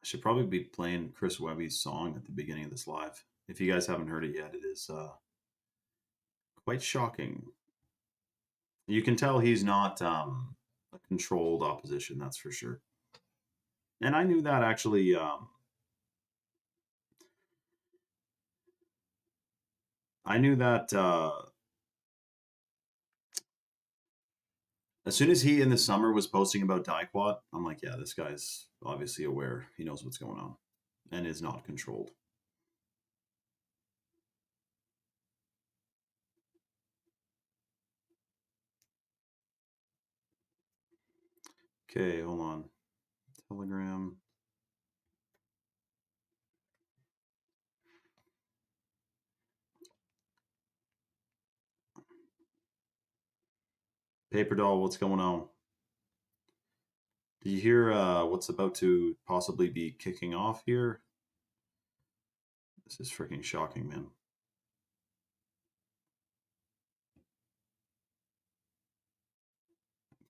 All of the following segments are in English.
should probably be playing Chris Webby's song at the beginning of this live. If you guys haven't heard it yet, it is quite shocking. You can tell he's not a controlled opposition, that's for sure. And I knew that actually. I knew that as soon as he in the summer was posting about Daiquat, I'm like, yeah, this guy's obviously aware. He knows what's going on and is not controlled. Okay, hold on. Telegram. Paper Doll, what's going on? Do you hear what's about to possibly be kicking off here? This is freaking shocking, man.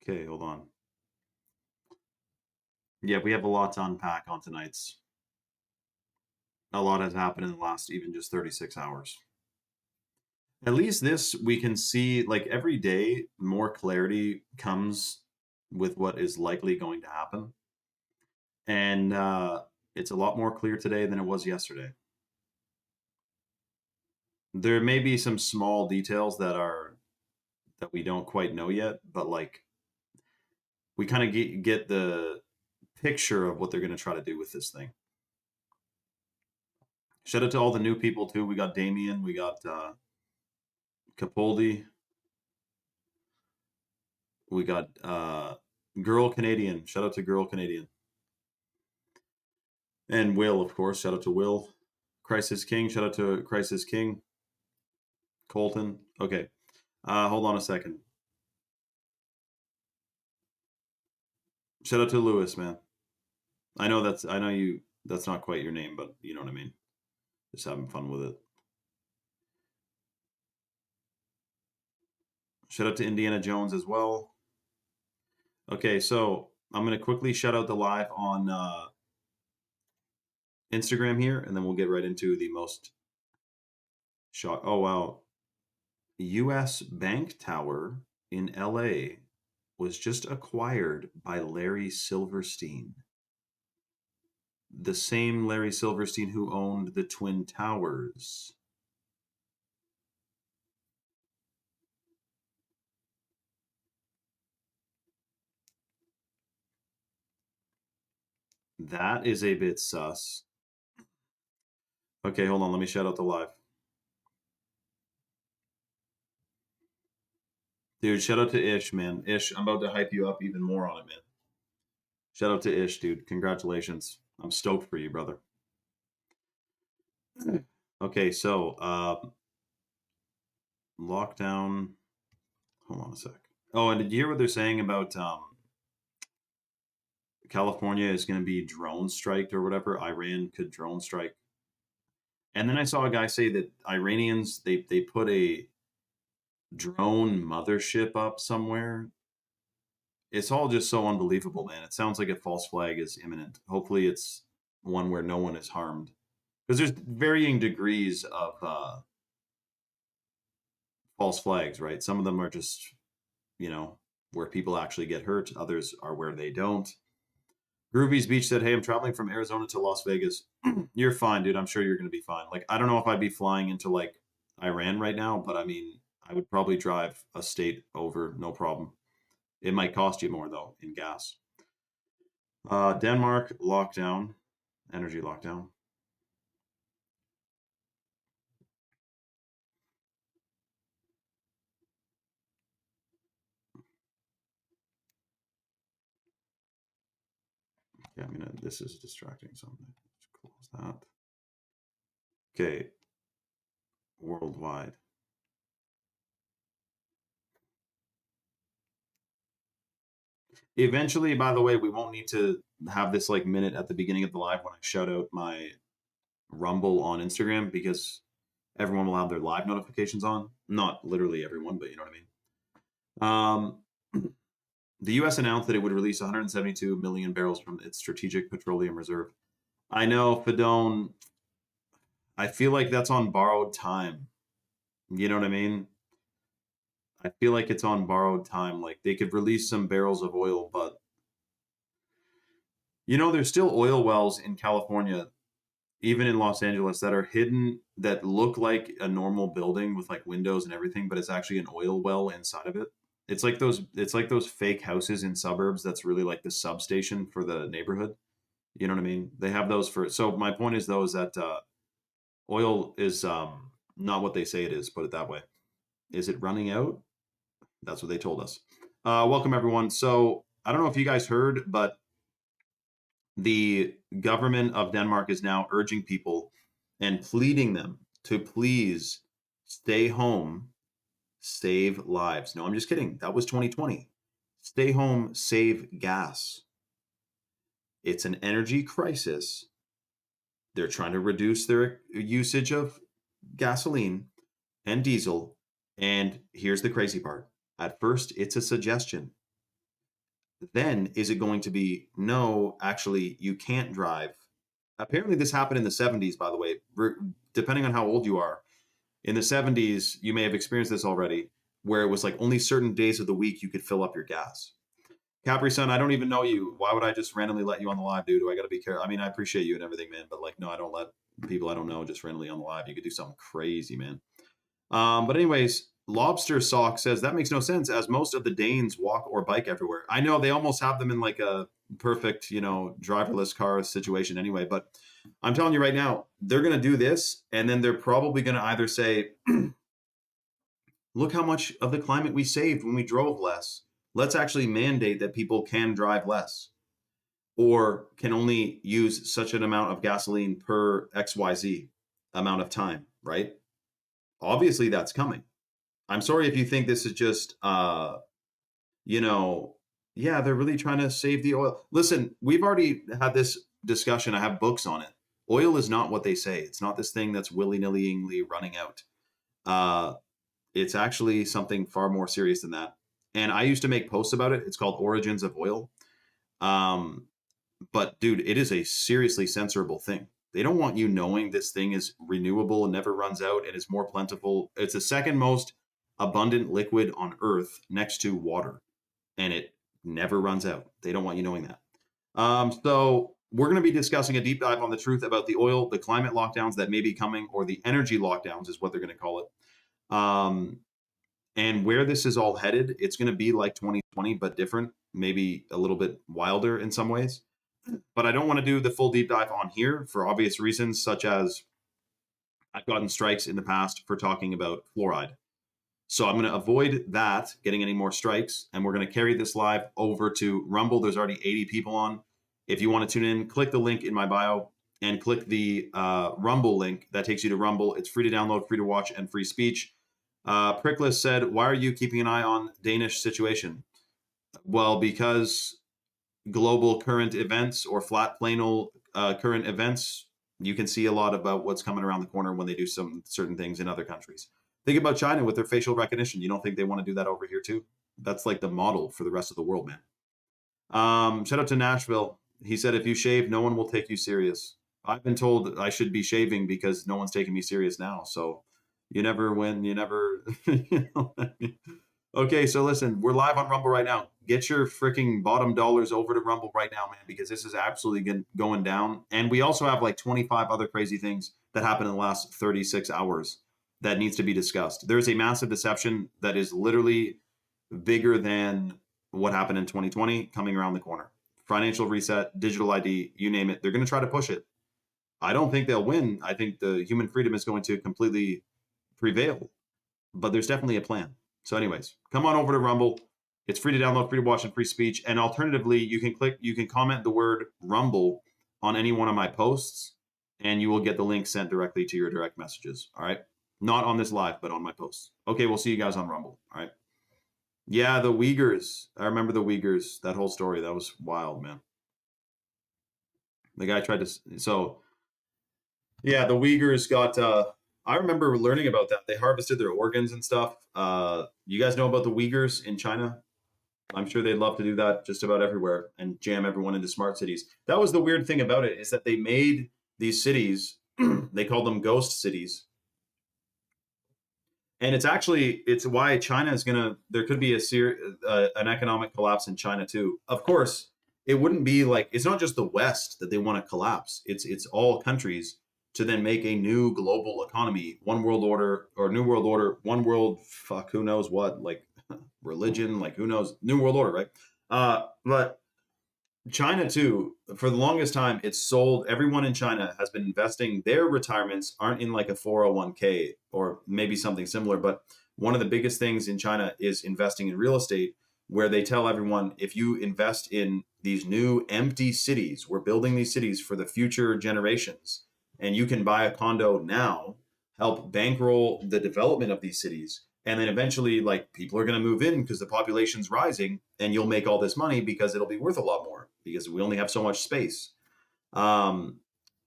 Okay, hold on. Yeah, we have a lot to unpack on tonight's. A lot has happened in the last even just 36 hours. At least this we can see, like every day, more clarity comes with what is likely going to happen. And it's a lot more clear today than it was yesterday. There may be some small details that we don't quite know yet, but like we kind of get the picture of what they're going to try to do with this thing. Shout out to all the new people too. We got Damien, we got Capaldi, we got Girl Canadian. Shout out to Girl Canadian. And Will, of course. Shout out to Will. Crisis King. Shout out to Crisis King. Colton. Okay. Hold on a second. Shout out to Lewis, man. I know that's not quite your name, but you know what I mean. Just having fun with it. Shout out to Indiana Jones as well. Okay, so I'm gonna quickly shout out the live on Instagram here, and then we'll get right into the most shock. Oh wow, U.S. Bank Tower in L.A. was just acquired by Larry Silverstein, the same Larry Silverstein who owned the Twin Towers. That is a bit sus. Okay, hold on. Let me shout out the live. Dude, shout out to Ish, man. Ish, I'm about to hype you up even more on it, man. Shout out to Ish, dude. Congratulations. I'm stoked for you, brother. Okay, so lockdown. Hold on a sec. Oh, and did you hear what they're saying about California is going to be drone striked or whatever? Iran could drone strike. And then I saw a guy say that Iranians they put a drone mothership up somewhere. It's all just so unbelievable, man. It sounds like a false flag is imminent. Hopefully, it's one where no one is harmed, because there's varying degrees of false flags, right? Some of them are just, you know, where people actually get hurt. Others are where they don't. Groovy's Beach said, "Hey, I'm traveling from Arizona to Las Vegas. You're fine, dude. I'm sure you're going to be fine. Like, I don't know if I'd be flying into like Iran right now, but I mean, I would probably drive a state over, no problem. It might cost you more though in gas." Denmark lockdown, energy lockdown. Yeah, I mean, this is distracting something. Let's close that. Okay, worldwide. Eventually, by the way, we won't need to have this like minute at the beginning of the live when I shout out my Rumble on Instagram, because everyone will have their live notifications on. Not literally everyone, but you know what I mean. The U.S. announced that it would release 172 million barrels from its strategic petroleum reserve. I know, Fedone. I feel like that's on borrowed time. You know what I mean? I feel like it's on borrowed time. Like they could release some barrels of oil, but there's still oil wells in California, even in Los Angeles, that are hidden that look like a normal building with like windows and everything, but it's actually an oil well inside of it. It's like those fake houses in suburbs that's really like the substation for the neighborhood. You know what I mean? They have those for so my point is though is that oil is not what they say it is, put it that way. Is it running out? That's what they told us. Welcome everyone. So I don't know if you guys heard, but the government of Denmark is now urging people and pleading them to please stay home, save lives. No, I'm just kidding. That was 2020. Stay home, save gas. It's an energy crisis. They're trying to reduce their usage of gasoline and diesel. And here's the crazy part. At first, it's a suggestion. Then is it going to be, no, actually, you can't drive? Apparently, this happened in the 70s, by the way. Depending on how old you are, in the 70s, you may have experienced this already, where it was like only certain days of the week you could fill up your gas. Capri Sun, I don't even know you. Why would I just randomly let you on the live, dude? Do I got to be careful? I mean, I appreciate you and everything, man, but like, no, I don't let people I don't know just randomly on the live. You could do something crazy, man. But anyways, Lobster Sock says that makes no sense as most of the Danes walk or bike everywhere. I know they almost have them in like a perfect, driverless car situation anyway, but I'm telling you right now, they're going to do this and then they're probably going to either say, look how much of the climate we saved when we drove less. Let's actually mandate that people can drive less or can only use such an amount of gasoline per XYZ amount of time, right? Obviously that's coming. I'm sorry if you think this is just, you know, yeah, they're really trying to save the oil. Listen, we've already had this discussion. I have books on it. Oil is not what they say. It's not this thing that's willy-nilly running out. Uh, it's actually something far more serious than that. And I used to make posts about it. It's called Origins of Oil. Um, but dude, it is a seriously censorable thing. They don't want you knowing this thing is renewable and never runs out and is more plentiful. It's the second most abundant liquid on Earth next to water, and it never runs out. They don't want you knowing that. So we're going to be discussing a deep dive on the truth about the oil, the climate lockdowns that may be coming, or the energy lockdowns is what they're going to call it. And where this is all headed, it's going to be like 2020, but different, maybe a little bit wilder in some ways. But I don't want to do the full deep dive on here for obvious reasons, such as I've gotten strikes in the past for talking about fluoride. So I'm going to avoid that, getting any more strikes, and we're going to carry this live over to Rumble. There's already 80 people on. If you want to tune in, click the link in my bio and click the Rumble link. That takes you to Rumble. It's free to download, free to watch, and free speech. Prickless said, why are you keeping an eye on Danish situation? Well, because global current events or flat planal current events, you can see a lot about what's coming around the corner when they do some certain things in other countries. Think about China with their facial recognition. You don't think they want to do that over here too? That's like the model for the rest of the world, man. Shout out to Nashville. He said, if you shave, no one will take you serious. I've been told I should be shaving because no one's taking me serious now. So you never win. You never. You know what I mean? Okay, so listen, we're live on Rumble right now. Get your freaking bottom dollars over to Rumble right now, man, because this is absolutely going down. And we also have like 25 other crazy things that happened in the last 36 hours that needs to be discussed. There's a massive deception that is literally bigger than what happened in 2020 coming around the corner. Financial reset, digital ID, you name it. They're going to try to push it. I don't think they'll win. I think the human freedom is going to completely prevail, but there's definitely a plan. So anyways, come on over to Rumble. It's free to download, free to watch, and free speech. And alternatively, you can comment the word Rumble on any one of my posts, and you will get the link sent directly to your direct messages. All right. Not on this live, but on my posts. Okay, we'll see you guys on Rumble. All right. Yeah, the Uyghurs. I remember the Uyghurs. That whole story. That was wild, man. The guy tried to. So, yeah, the Uyghurs got. I remember learning about that. They harvested their organs and stuff. You guys know about the Uyghurs in China? I'm sure they'd love to do that just about everywhere and jam everyone into smart cities. That was the weird thing about it, is that they made these cities, they called them ghost cities. And it's why China is gonna. There could be an economic collapse in China too. Of course, it wouldn't be like, it's not just the West that they want to collapse. It's all countries to then make a new global economy, one world order or new world order, one world. Fuck, who knows what? Like religion, like who knows? New world order, right? But China too, for the longest time, it's sold. Everyone in China has been investing. Their retirements aren't in like a 401k or maybe something similar, but one of the biggest things in China is investing in real estate, where they tell everyone, if you invest in these new empty cities, we're building these cities for the future generations, and you can buy a condo now, help bankroll the development of these cities, and then eventually like people are going to move in because the population's rising, and you'll make all this money because it'll be worth a lot more because we only have so much space. um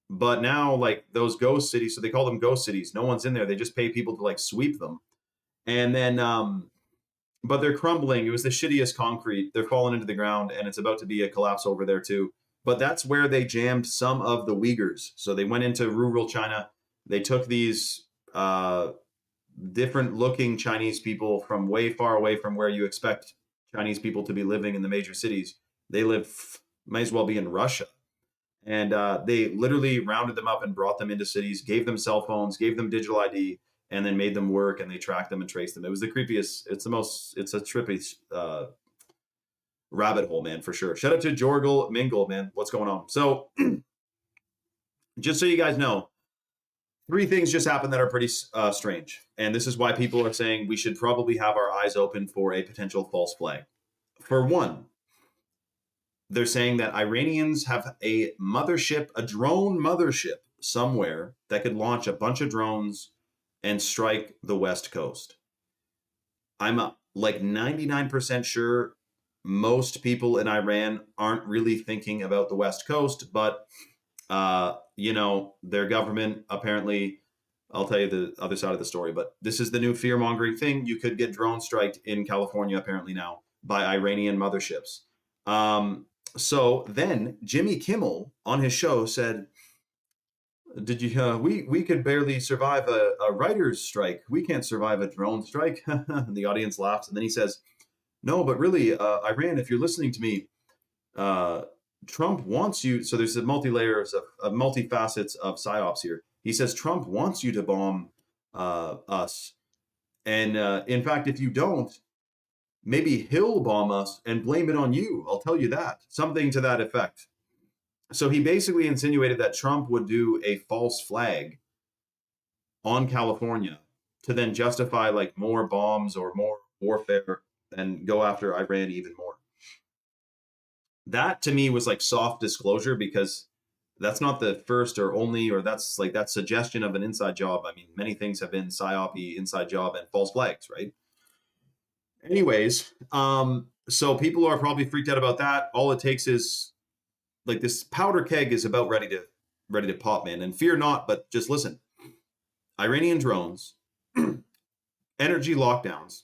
but now like those ghost cities, so they call them ghost cities, no one's in there, they just pay people to like sweep them. And then but they're crumbling. It was the shittiest concrete. They're falling into the ground, and it's about to be a collapse over there too. But that's where they jammed some of the Uyghurs. So they went into rural China. They took these different looking Chinese people from way far away from where you expect Chinese people to be living in the major cities. They live, might as well be in Russia. And they literally rounded them up and brought them into cities, gave them cell phones, gave them digital ID, and then made them work, and they tracked them and traced them. It was the creepiest. It's a trippy rabbit hole, man, for sure. Shout out to Jorgel Mingle, man. What's going on? So just so you guys know, three things just happened that are pretty strange. And this is why people are saying we should probably have our eyes open for a potential false flag. For one, they're saying that Iranians have a mothership, a drone mothership somewhere that could launch a bunch of drones and strike the West Coast. I'm like 99% sure most people in Iran aren't really thinking about the West Coast, but their government apparently, I'll tell you the other side of the story, but this is the new fear mongering thing. You could get drone striked in California apparently now by Iranian motherships. So then Jimmy Kimmel on his show said, "Did you? We could barely survive a writer's strike. We can't survive a drone strike." And the audience laughs, and then he says, "No, but really, Iran, if you're listening to me, uh, Trump wants you." So there's a multi-layers of multi-facets of psyops here. He says Trump wants you to bomb us, and in fact, if you don't, maybe he'll bomb us and blame it on you. I'll tell you that. Something to that effect. So he basically insinuated that Trump would do a false flag on California to then justify like more bombs or more warfare and go after Iran even more. That to me was like soft disclosure, because that's not the first or only, or that's like that suggestion of an inside job. I mean, many things have been psyopy, inside job, and false flags, right? Anyways, so people are probably freaked out about that. All it takes is like this powder keg is about ready to pop, man. And fear not, but just listen. Iranian drones, energy lockdowns.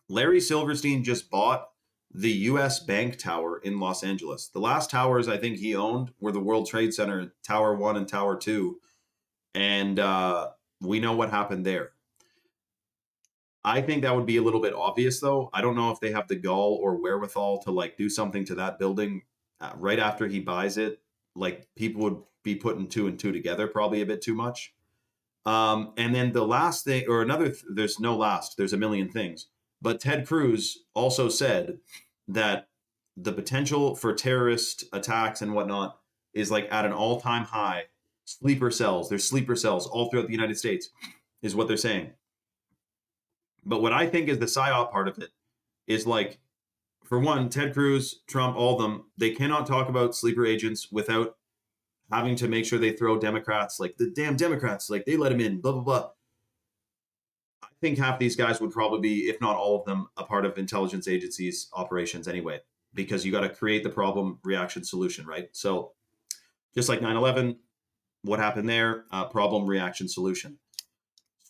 Larry Silverstein just bought the US Bank Tower in Los Angeles. The last towers I think he owned were the World Trade Center, Tower 1 and Tower 2. And we know what happened there. I think that would be a little bit obvious, though. I don't know if they have the gall or wherewithal to like do something to that building right after he buys it. Like people would be putting two and two together, probably a bit too much. And then the last thing, or there's no last, there's a million things. But Ted Cruz also said that the potential for terrorist attacks and whatnot is like at an all-time high. Sleeper cells, there's sleeper cells all throughout the United States, is what they're saying. But what I think is the psyop part of it is like, for one, Ted Cruz, Trump, all of them, they cannot talk about sleeper agents without having to make sure they throw Democrats, like the damn Democrats, like they let him in, blah, blah, blah. I think half these guys would probably be, if not all of them, a part of intelligence agencies' operations anyway, because you got to create the problem, reaction, solution, right? So just like 9/11, what happened there? Problem, reaction, solution.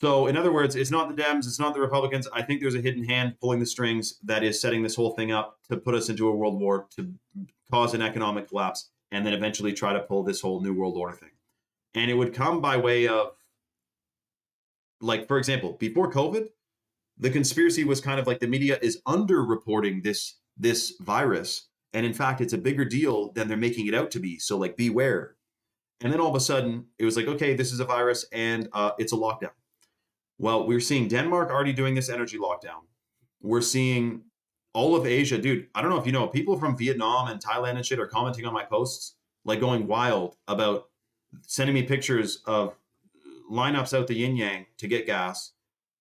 So, in other words, it's not the Dems, it's not the Republicans. I think there's a hidden hand pulling the strings that is setting this whole thing up to put us into a world war, to cause an economic collapse, and then eventually try to pull this whole new world order thing. And it would come by way of, like, for example, before COVID, the conspiracy was kind of like the media is underreporting this virus, and in fact, it's a bigger deal than they're making it out to be. So, like, beware. And then all of a sudden, it was like, okay, this is a virus, and it's a lockdown. Well, we're seeing Denmark already doing this energy lockdown. We're seeing all of Asia. Dude, I don't know if you know, people from Vietnam and Thailand and shit are commenting on my posts, like going wild about sending me pictures of lineups out the yin yang to get gas.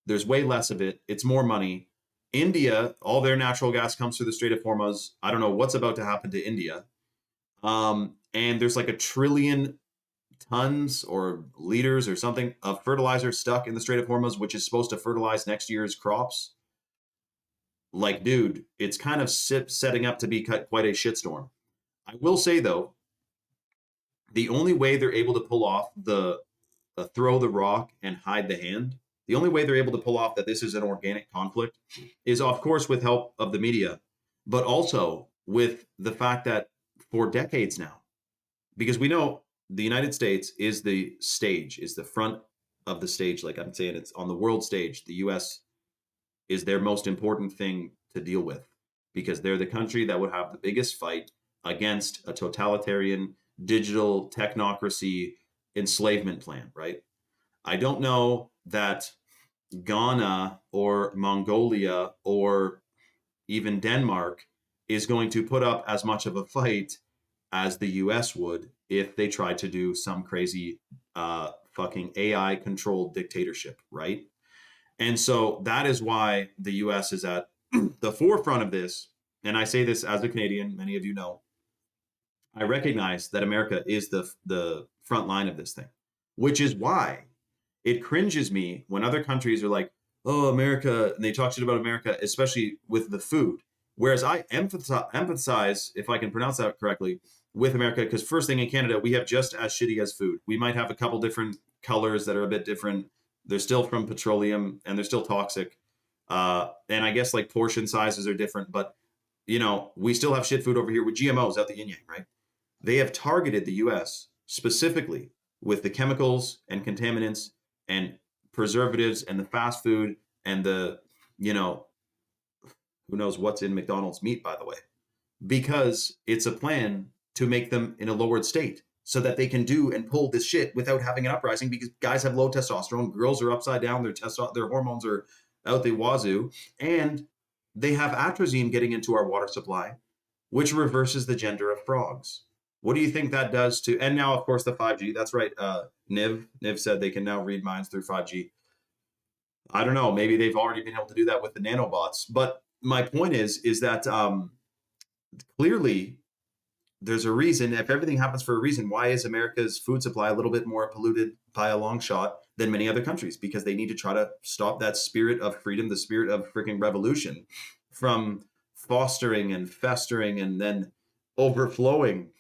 There's way less of it. It's more money. India, all their natural gas comes through the Strait of Hormuz. I don't know what's about to happen to India. And there's like 1 trillion tons or liters or something of fertilizer stuck in the Strait of Hormuz, which is supposed to fertilize next year's crops. Like, dude, it's kind of setting up to be quite a shitstorm. I will say, though, the only way they're able to pull off the throw the rock and hide the hand, the only way they're able to pull off that this is an organic conflict is, of course, with help of the media, but also with the fact that for decades now, because we know the United States is the stage, is the front of the stage. Like I'm saying, it's on the world stage. The US is their most important thing to deal with because they're the country that would have the biggest fight against a totalitarian digital technocracy enslavement plan, right? I don't know that Ghana or Mongolia or even Denmark is going to put up as much of a fight as the US would if they tried to do some crazy fucking AI controlled dictatorship, right? And so that is why the US is at the forefront of this. And I say this as a Canadian, many of you know. I recognize that America is the front line of this thing, which is why it cringes me when other countries are like, oh, America, and they talk shit about America, especially with the food. Whereas I empathize, if I can pronounce that correctly, with America, because first thing in Canada, we have just as shitty as food. We might have a couple different colors that are a bit different. They're still from petroleum and they're still toxic. And I guess like portion sizes are different, but you know, we still have shit food over here with GMOs out the yin yang, right? They have targeted the US specifically with the chemicals and contaminants and preservatives and the fast food and the, you know, who knows what's in McDonald's meat, by the way, because it's a plan to make them in a lowered state so that they can do and pull this shit without having an uprising because guys have low testosterone, girls are upside down, their hormones are out the wazoo, and they have atrazine getting into our water supply, which reverses the gender of frogs. What do you think that does to, and now of course the 5G, that's right, Niv said they can now read minds through 5G. I don't know, maybe they've already been able to do that with the nanobots, but my point is that clearly there's a reason. If everything happens for a reason, why is America's food supply a little bit more polluted by a long shot than many other countries? Because they need to try to stop that spirit of freedom, the spirit of freaking revolution from fostering and festering and then overflowing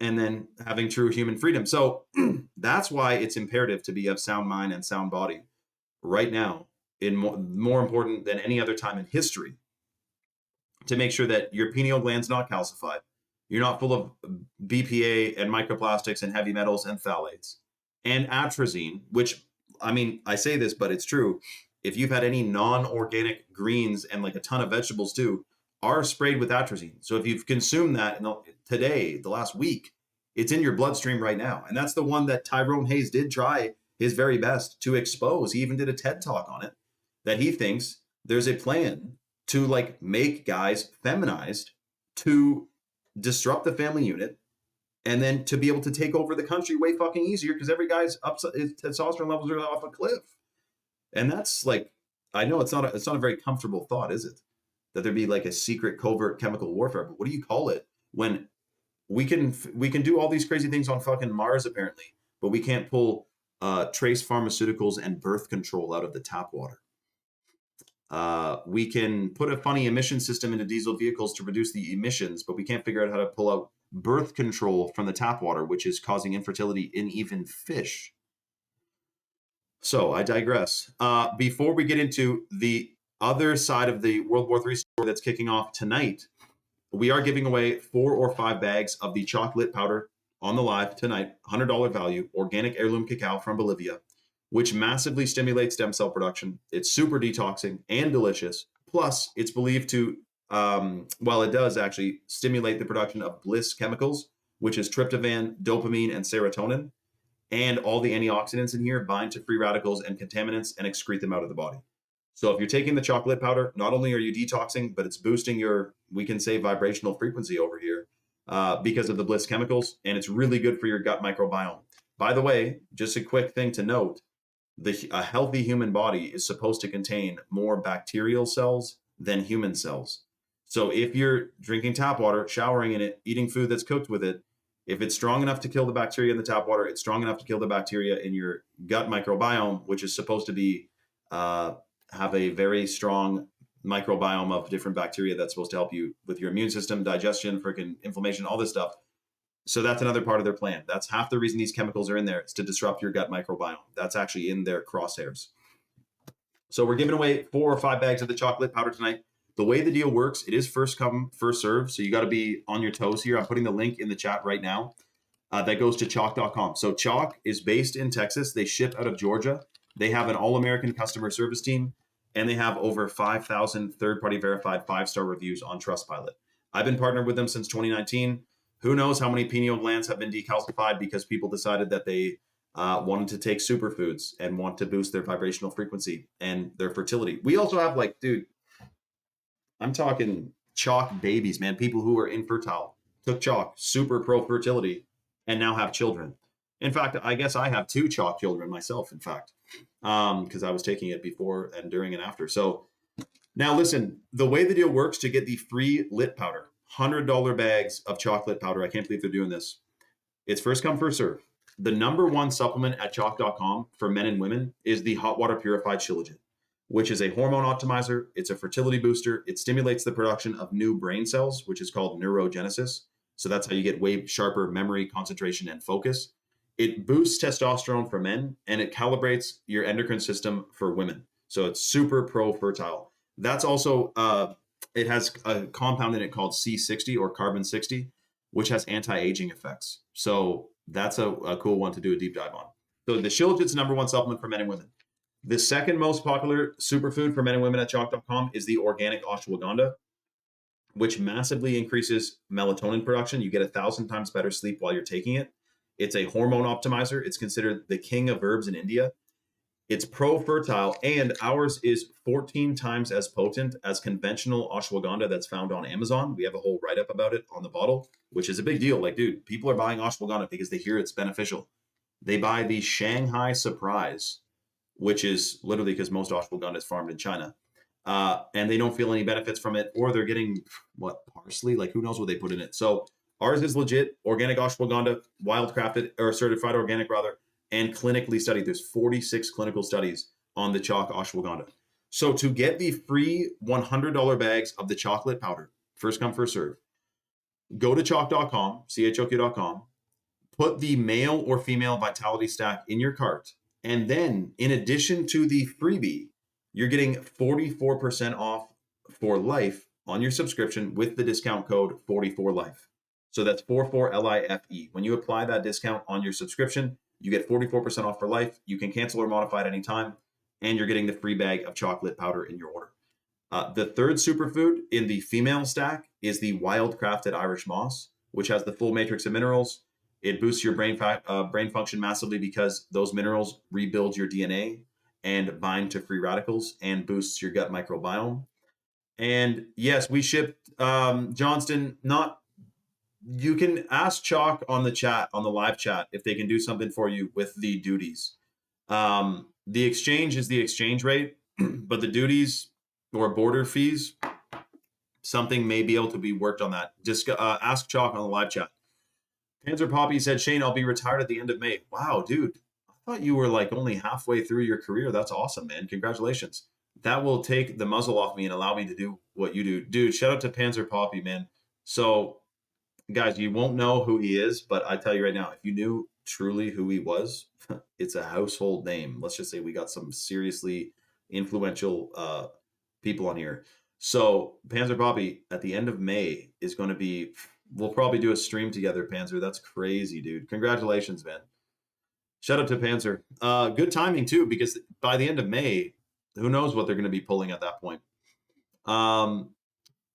and then having true human freedom. So that's why it's imperative to be of sound mind and sound body right now, in more important than any other time in history, to make sure that your pineal gland's not calcified, you're not full of BPA and microplastics and heavy metals and phthalates and atrazine, which, I mean, I say this, but it's true. If you've had any non-organic greens and like a ton of vegetables too, are sprayed with atrazine. So if you've consumed that today, the last week, it's in your bloodstream right now. And that's the one that Tyrone Hayes did try his very best to expose. He even did a TED talk on it, that he thinks there's a plan to like make guys feminized to disrupt the family unit and then to be able to take over the country way fucking easier because every guy's testosterone levels are off a cliff. And that's like, I know it's not a very comfortable thought, is it? That there'd be like a secret covert chemical warfare, but what do you call it when we can do all these crazy things on fucking Mars apparently, but we can't pull trace pharmaceuticals and birth control out of the tap water. We can put a funny emission system into diesel vehicles to reduce the emissions, but we can't figure out how to pull out birth control from the tap water, which is causing infertility in even fish. So I digress. Before we get into the other side of the World War III story that's kicking off tonight, we are giving away 4 or 5 bags of the chocolate powder on the live tonight, $100 value, organic heirloom cacao from Bolivia, which massively stimulates stem cell production. It's super detoxing and delicious. Plus, it's believed to, well, it does actually stimulate the production of bliss chemicals, which is tryptophan, dopamine, and serotonin. And all the antioxidants in here bind to free radicals and contaminants and excrete them out of the body. So if you're taking the chocolate powder, not only are you detoxing, but it's boosting your, we can say, vibrational frequency over here because of the bliss chemicals, and it's really good for your gut microbiome. By the way, just a quick thing to note, a healthy human body is supposed to contain more bacterial cells than human cells. So if you're drinking tap water, showering in it, eating food that's cooked with it, if it's strong enough to kill the bacteria in the tap water, it's strong enough to kill the bacteria in your gut microbiome, which is supposed to be have a very strong microbiome of different bacteria that's supposed to help you with your immune system, digestion, freaking inflammation, all this stuff. So that's another part of their plan. That's half the reason these chemicals are in there, is to disrupt your gut microbiome. That's actually in their crosshairs. So we're giving away 4 or 5 bags of the chocolate powder tonight. The way the deal works, it is first come, first serve. So you got to be on your toes here. I'm putting the link in the chat right now. That goes to choq.com. So Choq is based in Texas. They ship out of Georgia. They have an all-American customer service team, and they have over 5,000 third-party verified 5-star reviews on Trustpilot. I've been partnered with them since 2019. Who knows how many pineal glands have been decalcified because people decided that they wanted to take superfoods and want to boost their vibrational frequency and their fertility. We also have, like, dude, I'm talking Choq babies, man. People who are infertile took Choq, super pro fertility, and now have children. In fact, I guess I have 2 Choq children myself, in fact, because I was taking it before and during and after. So now listen, the way the deal works to get the free lit powder, $100 bags of chocolate powder. I can't believe they're doing this. It's first come, first serve. The number 1 supplement at choq.com for men and women is the hot water purified Shilajit, which is a hormone optimizer. It's a fertility booster. It stimulates the production of new brain cells, which is called neurogenesis. So that's how you get way sharper memory, concentration, and focus. It boosts testosterone for men, and it calibrates your endocrine system for women. So it's super pro-fertile. That's also, it has a compound in it called C60 or carbon 60, which has anti-aging effects. So that's a cool one to do a deep dive on. So the Shilajit's number 1 supplement for men and women. The second most popular superfood for men and women at choq.com is the organic ashwagandha, which massively increases melatonin production. You get 1,000 times better sleep while you're taking it. It's a hormone optimizer. It's considered the king of herbs in India. It's pro-fertile, and ours is 14 times as potent as conventional ashwagandha that's found on Amazon. We have a whole write-up about it on the bottle, which is a big deal. Like, dude, people are buying ashwagandha because they hear it's beneficial. They buy the Shanghai Surprise, which is literally because most ashwagandha is farmed in China. And they don't feel any benefits from it, or they're getting, what, parsley? Like, who knows what they put in it. So ours is legit, organic ashwagandha, wildcrafted, or certified organic rather, and clinically studied. There's 46 clinical studies on the Choq ashwagandha. So to get the free $100 bags of the chocolate powder, first come, first serve, go to choq.com, choq.com, put the male or female vitality stack in your cart, and then in addition to the freebie, you're getting 44% off for life on your subscription with the discount code 44life. So that's 44LIFE. When you apply that discount on your subscription, you get 44% off for life. You can cancel or modify at any time, and you're getting the free bag of chocolate powder in your order. The third superfood in the female stack is the Wildcrafted Irish Moss, which has the full matrix of minerals. It boosts your brain function massively because those minerals rebuild your DNA and bind to free radicals and boosts your gut microbiome. And yes, we shipped Johnston. You can ask Choq on the chat, on the live chat, if they can do something for you with the duties. The exchange is the exchange rate, but the duties or border fees, something may be able to be worked on that. Just ask Choq on the live chat. Panzer Poppy said, Shane, I'll be retired at the end of May. Wow, dude. I thought you were like only halfway through your career. That's awesome, man. Congratulations. That will take the muzzle off me and allow me to do what you do. Dude, shout out to Panzer Poppy, man. So, guys, you won't know who he is, but I tell you right now, if you knew truly who he was, it's a household name. Let's just say we got some seriously influential people on here. So Panzer Bobby at the end of May is going to be. We'll probably do a stream together, Panzer. That's crazy, dude. Congratulations, man. Shout out to Panzer. Good timing too, because by the end of May, who knows what they're going to be pulling at that point.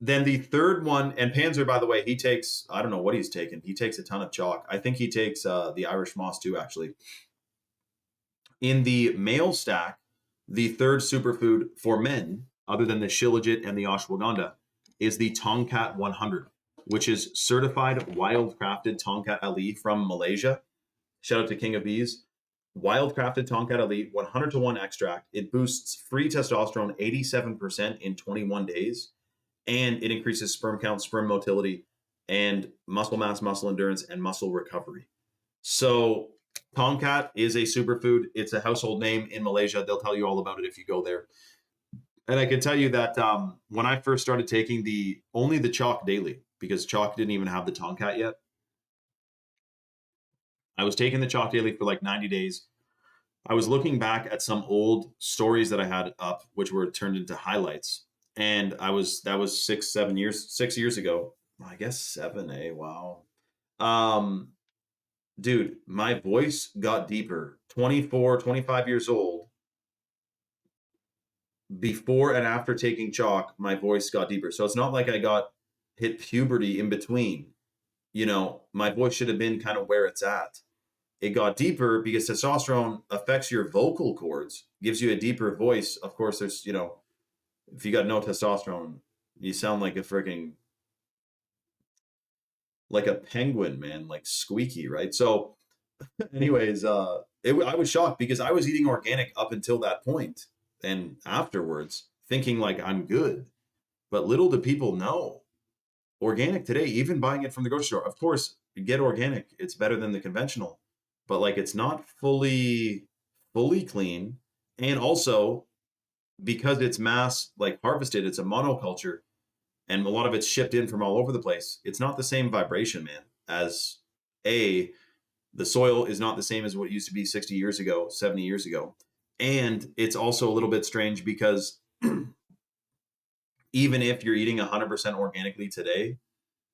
Then the third one, and Panzer, by the way, he takes, I don't know what he's taken. He takes a ton of chalk. I think he takes the Irish moss too, actually. In the male stack, the third superfood for men, other than the Shilajit and the ashwagandha, is the Tongkat 100, which is certified wild-crafted Tongkat Ali from Malaysia. Shout out to King of Bees. Wild-crafted Tongkat Ali, 100-to-1 extract. It boosts free testosterone 87% in 21 days. And it increases sperm count, sperm motility, and muscle mass, muscle endurance, and muscle recovery. So Tongkat is a superfood. It's a household name in Malaysia. They'll tell you all about it if you go there. And I can tell you that when I first started taking only the chalk daily, because chalk didn't even have the Tongkat yet, I was taking the chalk daily for like 90 days. I was looking back at some old stories that I had up, which were turned into highlights. And that was 6 years ago. I guess 7, wow. Dude, my voice got deeper. 24, 25 years old. Before and after taking chalk, my voice got deeper. So it's not like I got hit puberty in between. You know, my voice should have been kind of where it's at. It got deeper because testosterone affects your vocal cords, gives you a deeper voice. Of course, there's, if you got no testosterone, you sound like like a penguin, man, like squeaky, right? So anyways, I was shocked because I was eating organic up until that point and afterwards thinking like I'm good. But little do people know, organic today, even buying it from the grocery store, of course, you get organic. It's better than the conventional, but like it's not fully clean. And also because it's mass like harvested, it's a monoculture, and a lot of it's shipped in from all over the place. It's not the same vibration, man, as the soil is not the same as what it used to be 60 years ago, 70 years ago. And it's also a little bit strange because even if you're eating 100% organically today,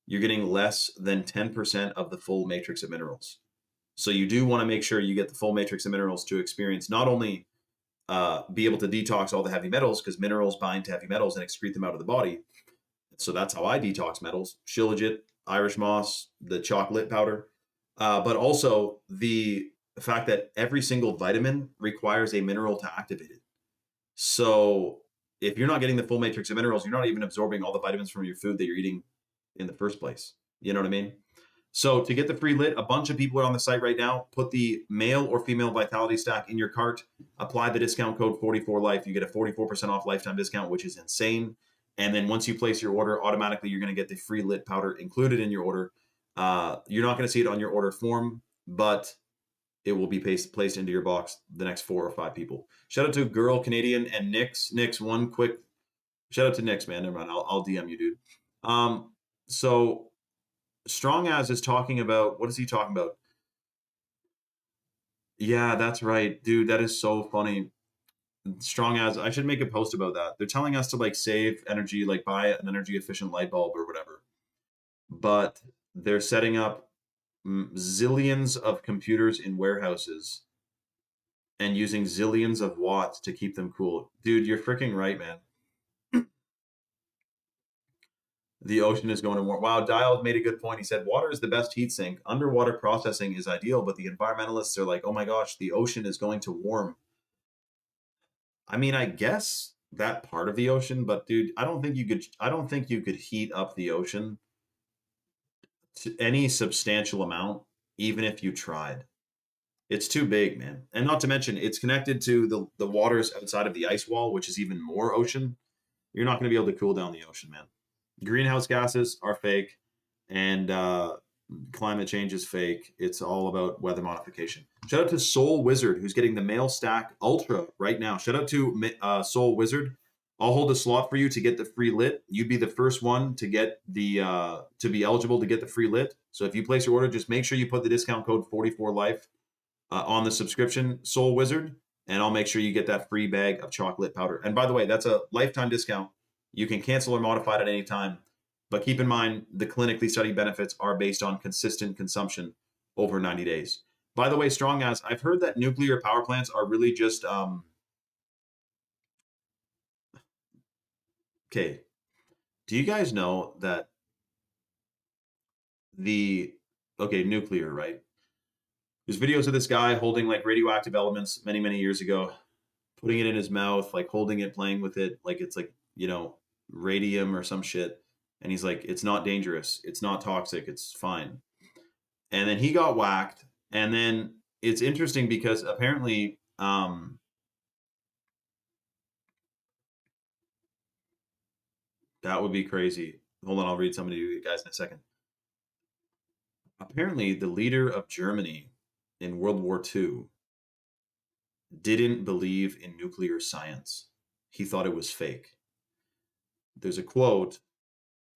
you're getting less than 10% of the full matrix of minerals. So you do want to make sure you get the full matrix of minerals to experience not only be able to detox all the heavy metals, because minerals bind to heavy metals and excrete them out of the body. So that's how I detox metals: Shilajit, Irish moss, the chocolate powder, but also the fact that every single vitamin requires a mineral to activate it. So if you're not getting the full matrix of minerals, you're not even absorbing all the vitamins from your food that you're eating in the first place. You know what I mean? So to get the free lit, a bunch of people are on the site right now. Put the male or female vitality stack in your cart. Apply the discount code 44life. You get a 44% off lifetime discount, which is insane. And then once you place your order, automatically you're going to get the free lit powder included in your order. You're not going to see it on your order form, but it will be placed into your box the next 4 or 5 people. Shout out to Girl Canadian and Nix. Nix, one quick shout out to Nix, man. Never mind. I'll DM you, dude. So Strong As is talking about, what is he talking about? Yeah, that's right, dude. That is so funny. Strong As, I should make a post about that. They're telling us to like save energy, like buy an energy efficient light bulb or whatever. But they're setting up zillions of computers in warehouses and using zillions of watts to keep them cool. Dude, you're freaking right, man. The ocean is going to warm. Wow, Dial made a good point. He said, water is the best heat sink. Underwater processing is ideal, but the environmentalists are like, oh my gosh, the ocean is going to warm. I mean, I guess that part of the ocean, but dude, I don't think you could heat up the ocean to any substantial amount, even if you tried. It's too big, man. And not to mention, it's connected to the waters outside of the ice wall, which is even more ocean. You're not going to be able to cool down the ocean, man. Greenhouse gases are fake, and climate change is fake. It's all about weather modification. Shout out to Soul Wizard, who's getting the Male Stack Ultra right now. Shout out to Soul Wizard. I'll hold a slot for you to get the free lit. You'd be the first one to get the to be eligible to get the free lit. So if you place your order, just make sure you put the discount code 44life on the subscription, Soul Wizard, and I'll make sure you get that free bag of chocolate powder. And by the way, that's a lifetime discount. You can cancel or modify it at any time. But keep in mind, the clinically studied benefits are based on consistent consumption over 90 days. By the way, Strong As, I've heard that nuclear power plants are really just okay. Do you guys know that nuclear, right? There's videos of this guy holding like radioactive elements many, many years ago, putting it in his mouth, like holding it, playing with it, like it's like, radium or some shit. And he's like, it's not dangerous. It's not toxic. It's fine. And then he got whacked. And then it's interesting because apparently, that would be crazy. Hold on, I'll read some of you guys in a second. Apparently, the leader of Germany in World War II didn't believe in nuclear science. He thought it was fake. There's a quote,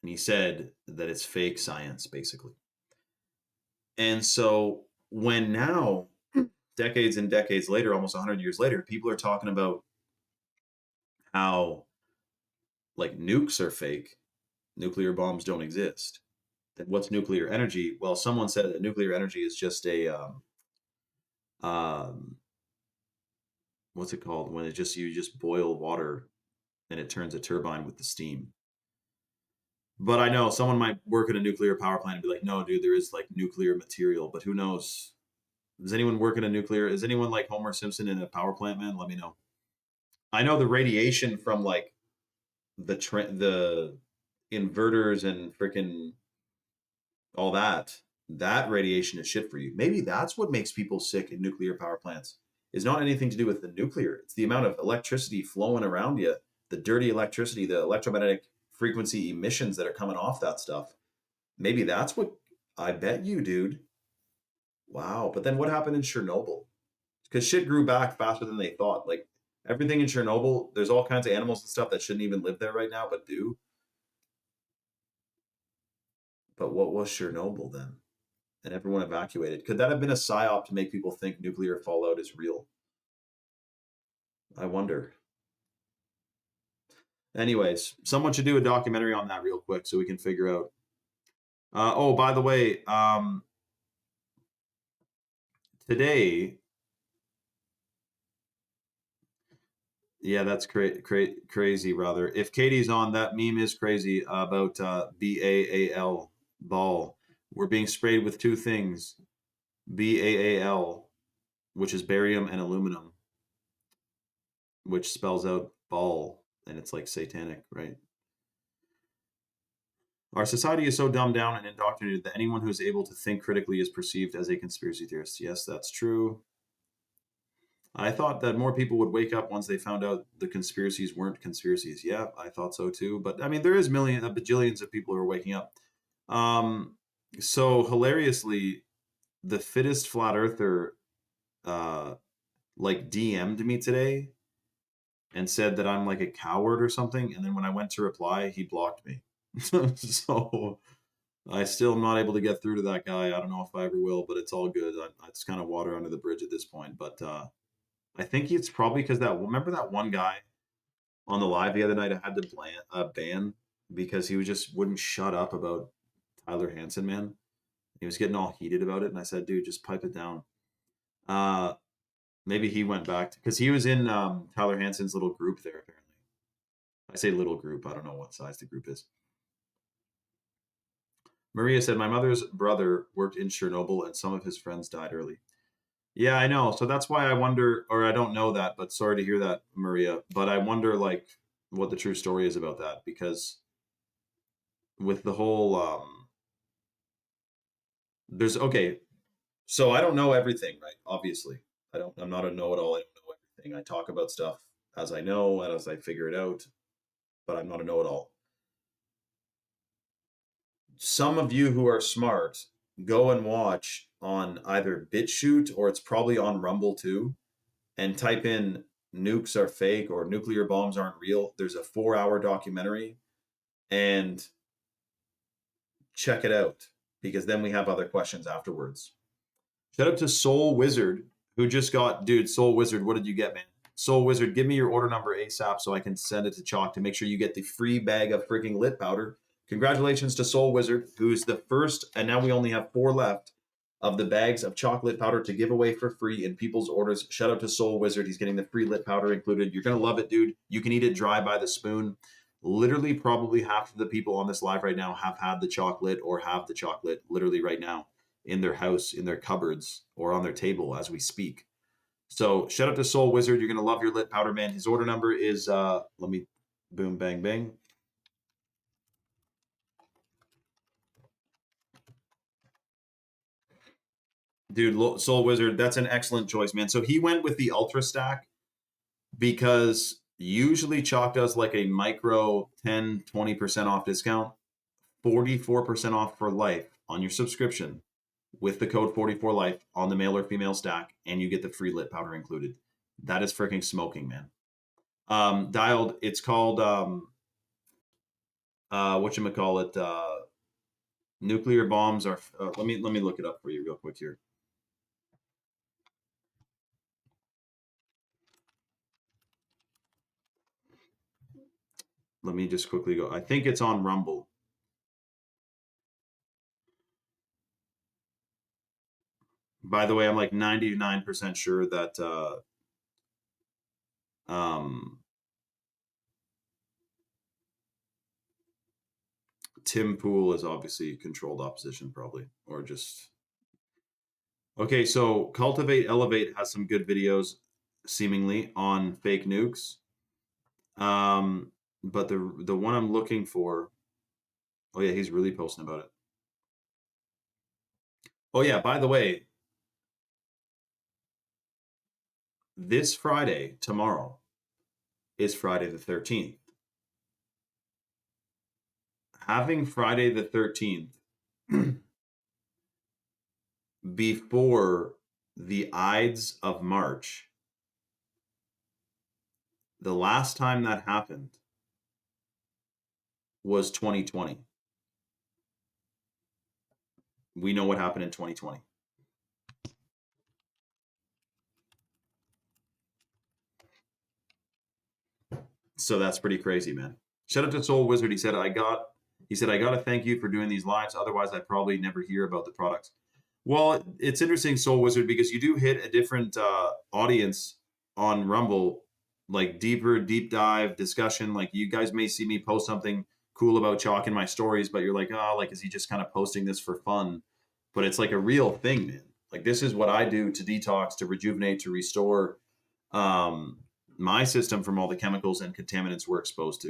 and he said that it's fake science, basically. And so when now, decades and decades later, almost 100 years later, people are talking about how like nukes are fake, nuclear bombs don't exist. Then what's nuclear energy? Well, someone said that nuclear energy is just a um, what's it called when you just boil water and it turns a turbine with the steam. But I know someone might work at a nuclear power plant and be like, no, dude, there is like nuclear material, but who knows? Does anyone work in a nuclear? Is anyone like Homer Simpson in a power plant, man? Let me know. I know the radiation from like the inverters and freaking all that radiation is shit for you. Maybe that's what makes people sick in nuclear power plants. Is not anything to do with the nuclear. It's the amount of electricity flowing around you, the dirty electricity, the electromagnetic frequency emissions that are coming off that stuff. Maybe that's what I bet you, dude. Wow. But then what happened in Chernobyl? Because shit grew back faster than they thought. Like everything in Chernobyl, there's all kinds of animals and stuff that shouldn't even live there right now, but do. But what was Chernobyl then? And everyone evacuated. Could that have been a psyop to make people think nuclear fallout is real? I wonder. Anyways, someone should do a documentary on that real quick so we can figure out. Oh, by the way, today, yeah, that's crazy, brother. If Katie's on, that meme is crazy about BAAL, ball. We're being sprayed with two things, BAAL, which is barium and aluminum, which spells out ball, and it's like satanic, right? Our society is so dumbed down and indoctrinated that anyone who is able to think critically is perceived as a conspiracy theorist. Yes, that's true. I thought that more people would wake up once they found out the conspiracies weren't conspiracies. Yeah, I thought so too. But I mean, there is bajillions of people who are waking up. So hilariously, the fittest flat earther, like DM'd me today and said that I'm like a coward or something. And then when I went to reply, he blocked me. So I still am not able to get through to that guy. I don't know if I ever will, but it's all good. It's kind of water under the bridge at this point. But I think it's probably because remember that one guy on the live the other night I had to ban because he just wouldn't shut up about Tyler Hansen, man. He was getting all heated about it, and I said, dude, just pipe it down. Maybe he went back because he was in Tyler Hansen's little group there, apparently. I say little group. I don't know what size the group is. Maria said, my mother's brother worked in Chernobyl and some of his friends died early. Yeah, I know. So that's why I wonder, or I don't know that, but sorry to hear that, Maria. But I wonder, like, what the true story is about that because with the whole, there's okay. So I don't know everything, right? Obviously, I'm not a know-it-all. I don't know everything. I talk about stuff as I know and as I figure it out, but I'm not a know-it-all. Some of you who are smart go and watch on either BitChute or it's probably on Rumble too, and type in nukes are fake or nuclear bombs aren't real, there's a 4-hour documentary, and check it out, because then we have other questions afterwards. Shout out to Soul Wizard, who just got, dude, Soul Wizard, what did you get, man? Soul Wizard, give me your order number ASAP so I can send it to Chalk to make sure you get the free bag of freaking lit powder. Congratulations to Soul Wizard, who's the first, and now we only have 4 left, of the bags of chocolate powder to give away for free in people's orders. Shout out to Soul Wizard. He's getting the free lit powder included. You're going to love it, dude. You can eat it dry by the spoon. Literally, probably half of the people on this live right now have had the chocolate or have the chocolate literally right now in their house, in their cupboards, or on their table as we speak. So shout out to Soul Wizard. You're going to love your lit powder, man. His order number is, let me, boom, bang, bang. Dude, Soul Wizard, that's an excellent choice, man. So he went with the Ultra Stack because usually Chalk does like a micro 10, 20% off discount, 44% off for life on your subscription with the code 44life on the male or female stack, and you get the free lit powder included. That is freaking smoking, man. Dialed, it's called, whatchamacallit, nuclear bombs are, let me look it up for you real quick here. Let me just quickly go. I think it's on Rumble. By the way, I'm like 99% sure that Tim Pool is obviously controlled opposition, probably, or just okay. So Cultivate Elevate has some good videos, seemingly, on fake nukes. But the one I'm looking for, oh yeah, he's really posting about it. Oh yeah, by the way, this Friday, tomorrow, is Friday the 13th. Having Friday the 13th before the Ides of March, the last time that happened was 2020. We know what happened in 2020. So that's pretty crazy, man. Shout out to Soul Wizard. He said, I got to thank you for doing these lives. Otherwise, I'd probably never hear about the products. Well, it's interesting, Soul Wizard, because you do hit a different audience on Rumble, like deep dive discussion. Like you guys may see me post something cool about Chalk in my stories, but you're like, oh, like, is he just kind of posting this for fun? But it's like a real thing, man. Like this is what I do to detox, to rejuvenate, to restore my system from all the chemicals and contaminants we're exposed,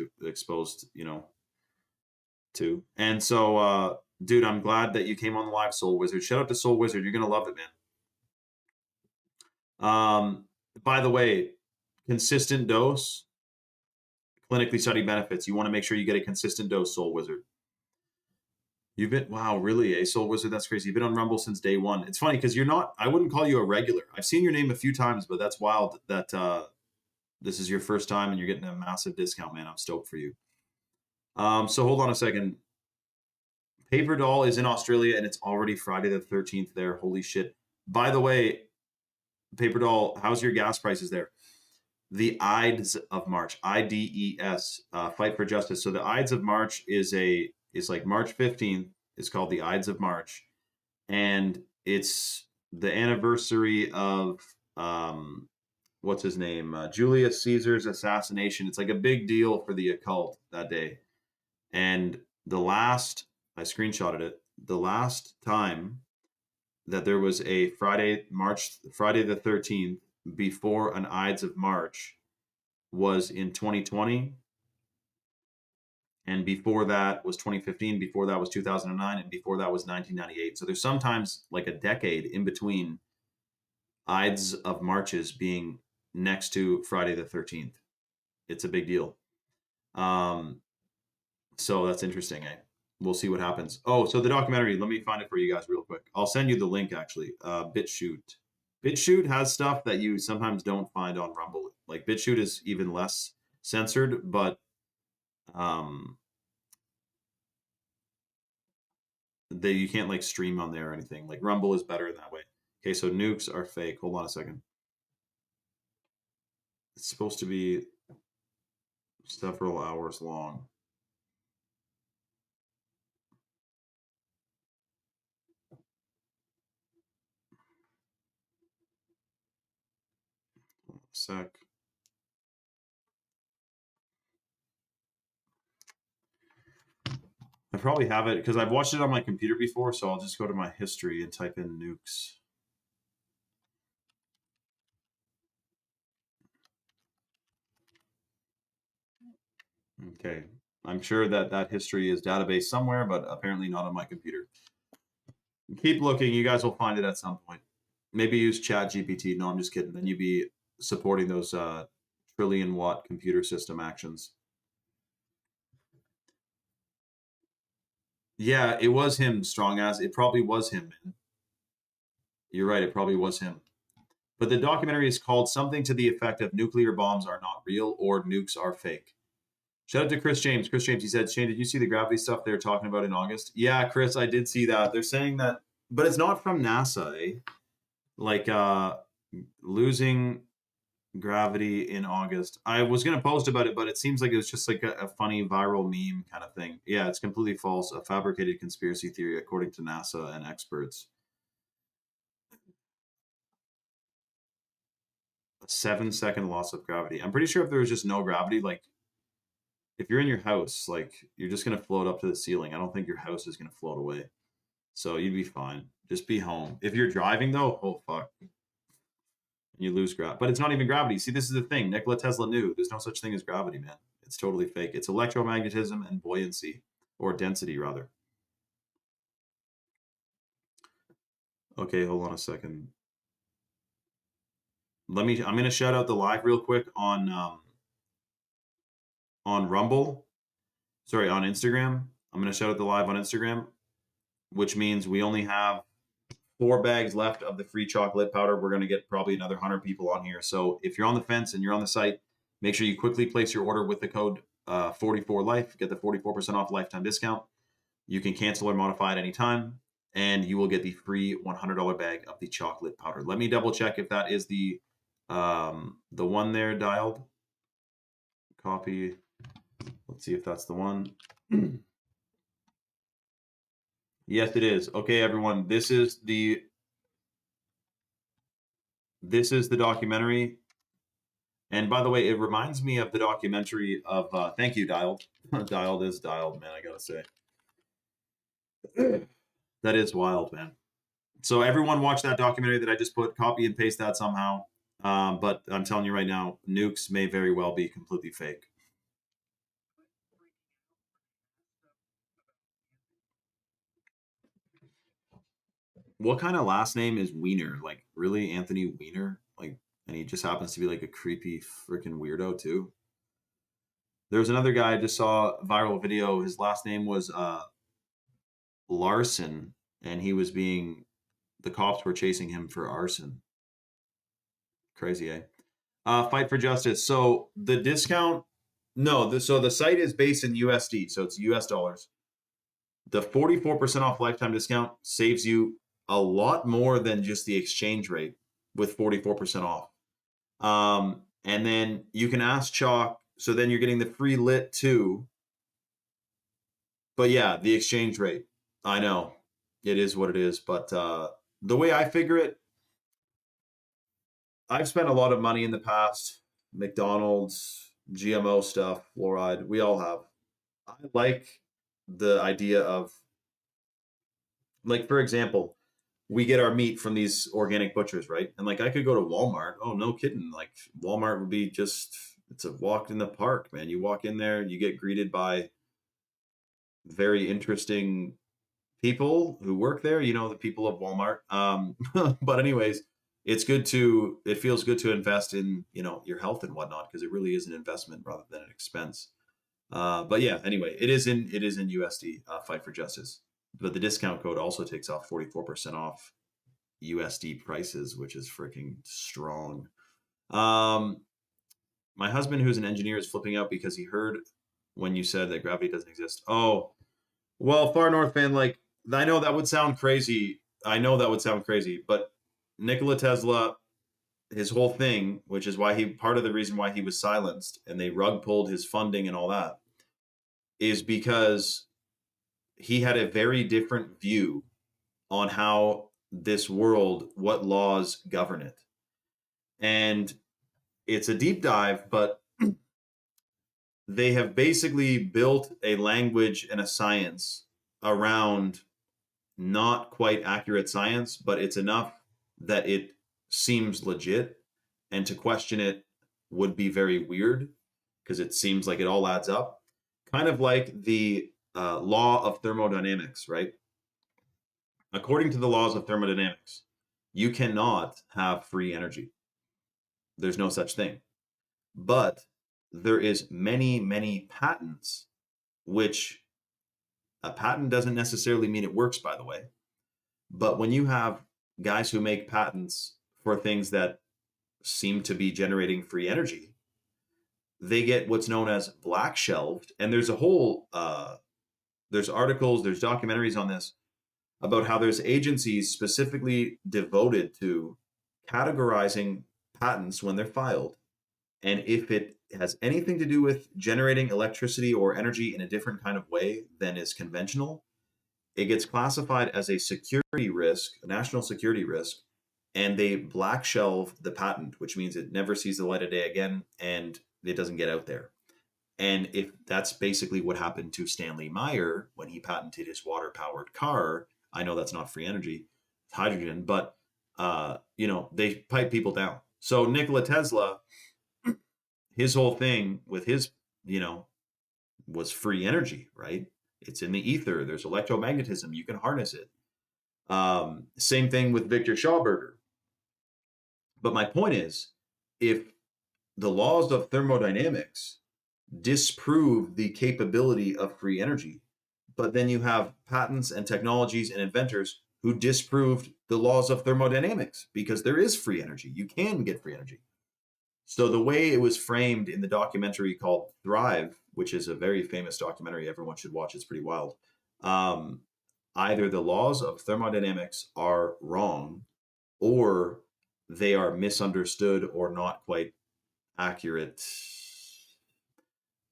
you know, to. And so, dude, I'm glad that you came on the live, Soul Wizard. Shout out to Soul Wizard. You're going to love it, man. By the way, consistent dose, clinically studied benefits. You want to make sure you get a consistent dose, Soul Wizard. You've been, wow, really, Soul Wizard? That's crazy. You've been on Rumble since day one. It's funny because you're not, I wouldn't call you a regular. I've seen your name a few times, but that's wild that this is your first time and you're getting a massive discount, man. I'm stoked for you. So hold on a second. Paper Doll is in Australia and it's already Friday the 13th there. Holy shit. By the way, Paper Doll, how's your gas prices there? The Ides of March, IDES, Fight for Justice. So the Ides of March is like March 15th. It's called the Ides of March. And it's the anniversary of, what's his name? Julius Caesar's assassination. It's like a big deal for the occult that day. And I screenshotted it. The last time that there was a Friday the 13th before an Ides of March was in 2020. And before that was 2015. Before that was 2009. And before that was 1998. So there's sometimes like a decade in between Ides of Marches being next to Friday the 13th. It's a big deal. So that's interesting, eh? We'll see what happens. Oh, so the documentary, let me find it for you guys real quick. I'll send you the link, actually. BitChute. BitChute has stuff that you sometimes don't find on Rumble. Like BitChute is even less censored, but you can't like stream on there or anything. Like Rumble is better in that way. Okay, so nukes are fake. Hold on a second. It's supposed to be several hours long. Hold on a sec. I probably have it because I've watched it on my computer before, so I'll just go to my history and type in nukes. Okay, I'm sure that that history is database somewhere, but apparently not on my computer. Keep looking, you guys will find it at some point. Maybe use ChatGPT. No, I'm just kidding. Then you'd be supporting those trillion-watt computer system actions. Yeah, it was him, Strong Ass. It probably was him, man. You're right, it probably was him. But the documentary is called something to the effect of "Nuclear Bombs Are Not Real" or "Nukes Are Fake." Shout out to Chris James. Chris James, he said, Shane, did you see the gravity stuff they were talking about in August? Yeah, Chris, I did see that. They're saying that, but it's not from NASA, eh? Like losing gravity in August. I was going to post about it, but it seems like it was just like a funny viral meme kind of thing. Yeah, it's completely false. A fabricated conspiracy theory, according to NASA and experts. A 7-second loss of gravity. I'm pretty sure if there was just no gravity, like if you're in your house, like you're just going to float up to the ceiling. I don't think your house is going to float away. So you'd be fine. Just be home. If you're driving though, oh fuck. You lose gravity. But it's not even gravity. See, this is the thing. Nikola Tesla knew there's no such thing as gravity, man. It's totally fake. It's electromagnetism and buoyancy, or density rather. Okay, hold on a second. I'm gonna shout out the live real quick on Rumble. Sorry, on Instagram. I'm gonna shout out the live on Instagram, which means we only have 4 bags left of the free chocolate powder. We're going to get probably another 100 people on here. So if you're on the fence and you're on the site, make sure you quickly place your order with the code 44life. Get the 44% off lifetime discount. You can cancel or modify at any time, and you will get the free $100 bag of the chocolate powder. Let me double check if that is the one there dialed. Copy. Let's see if that's the one. Yes, it is. Okay, everyone. This is the documentary. And by the way, it reminds me of the documentary of thank you, Dialed. Dialed is dialed, man, I gotta say. That is wild, man. So everyone watch that documentary that I just put, copy and paste that somehow. But I'm telling you right now, nukes may very well be completely fake. What kind of last name is Wiener? Like, really, Anthony Weiner? Like, and he just happens to be like a creepy freaking weirdo too. There's another guy I just saw a viral video. His last name was Larson, and he was being the cops were chasing him for arson. Crazy, eh? Fight for Justice. So the discount, no, so the site is based in USD, so it's US dollars. The 44% off lifetime discount saves you a lot more than just the exchange rate with 44% off. And then you can ask Chalk, so then you're getting the free lit too. But yeah, the exchange rate. I know it is what it is, but the way I figure it, I've spent a lot of money in the past. McDonald's, GMO stuff, fluoride, we all have. I like the idea of, like, for example, we get our meat from these organic butchers, right? And like I could go to Walmart. Oh, no kidding. Like Walmart would be just, it's a walk in the park, man. You walk in there, you get greeted by very interesting people who work there, you know, the people of Walmart. But anyways, it feels good to invest in, you know, your health and whatnot, because it really is an investment rather than an expense. But yeah, anyway, it is in USD, Fight for Justice. But the discount code also takes off 44% off USD prices, which is freaking strong. my husband, who's an engineer, is flipping out because he heard when you said that gravity doesn't exist. Oh, well, Far North fan, like, I know that would sound crazy. I know that would sound crazy, but Nikola Tesla, his whole thing, which is why part of the reason why he was silenced and they rug pulled his funding and all that, is because he had a very different view on how this world, what laws govern it. And it's a deep dive, but they have basically built a language and a science around not quite accurate science, but it's enough that it seems legit. And to question it would be very weird because it seems like it all adds up. Kind of like the law of thermodynamics, right? According to the laws of thermodynamics, you cannot have free energy. There's no such thing. But there is many, many patents, which a patent doesn't necessarily mean it works, by the way. But when you have guys who make patents for things that seem to be generating free energy, they get what's known as black shelved. And there's a whole, there's articles, there's documentaries on this about how there's agencies specifically devoted to categorizing patents when they're filed. And if it has anything to do with generating electricity or energy in a different kind of way than is conventional, it gets classified as a security risk, a national security risk, and they black shelve the patent, which means it never sees the light of day again and it doesn't get out there. And if that's basically what happened to Stanley Meyer when he patented his water-powered car, I know that's not free energy, it's hydrogen, but they pipe people down. So Nikola Tesla, his whole thing with his, was free energy, right? It's in the ether. There's electromagnetism. You can harness it. Same thing with Victor Schauberger. But my point is, if the laws of thermodynamics disprove the capability of free energy, but then you have patents and technologies and inventors who disproved the laws of thermodynamics because there is free energy. You can get free energy. So the way it was framed in the documentary called Thrive, which is a very famous documentary, everyone should watch, it's pretty wild. Either the laws of thermodynamics are wrong or they are misunderstood or not quite accurate,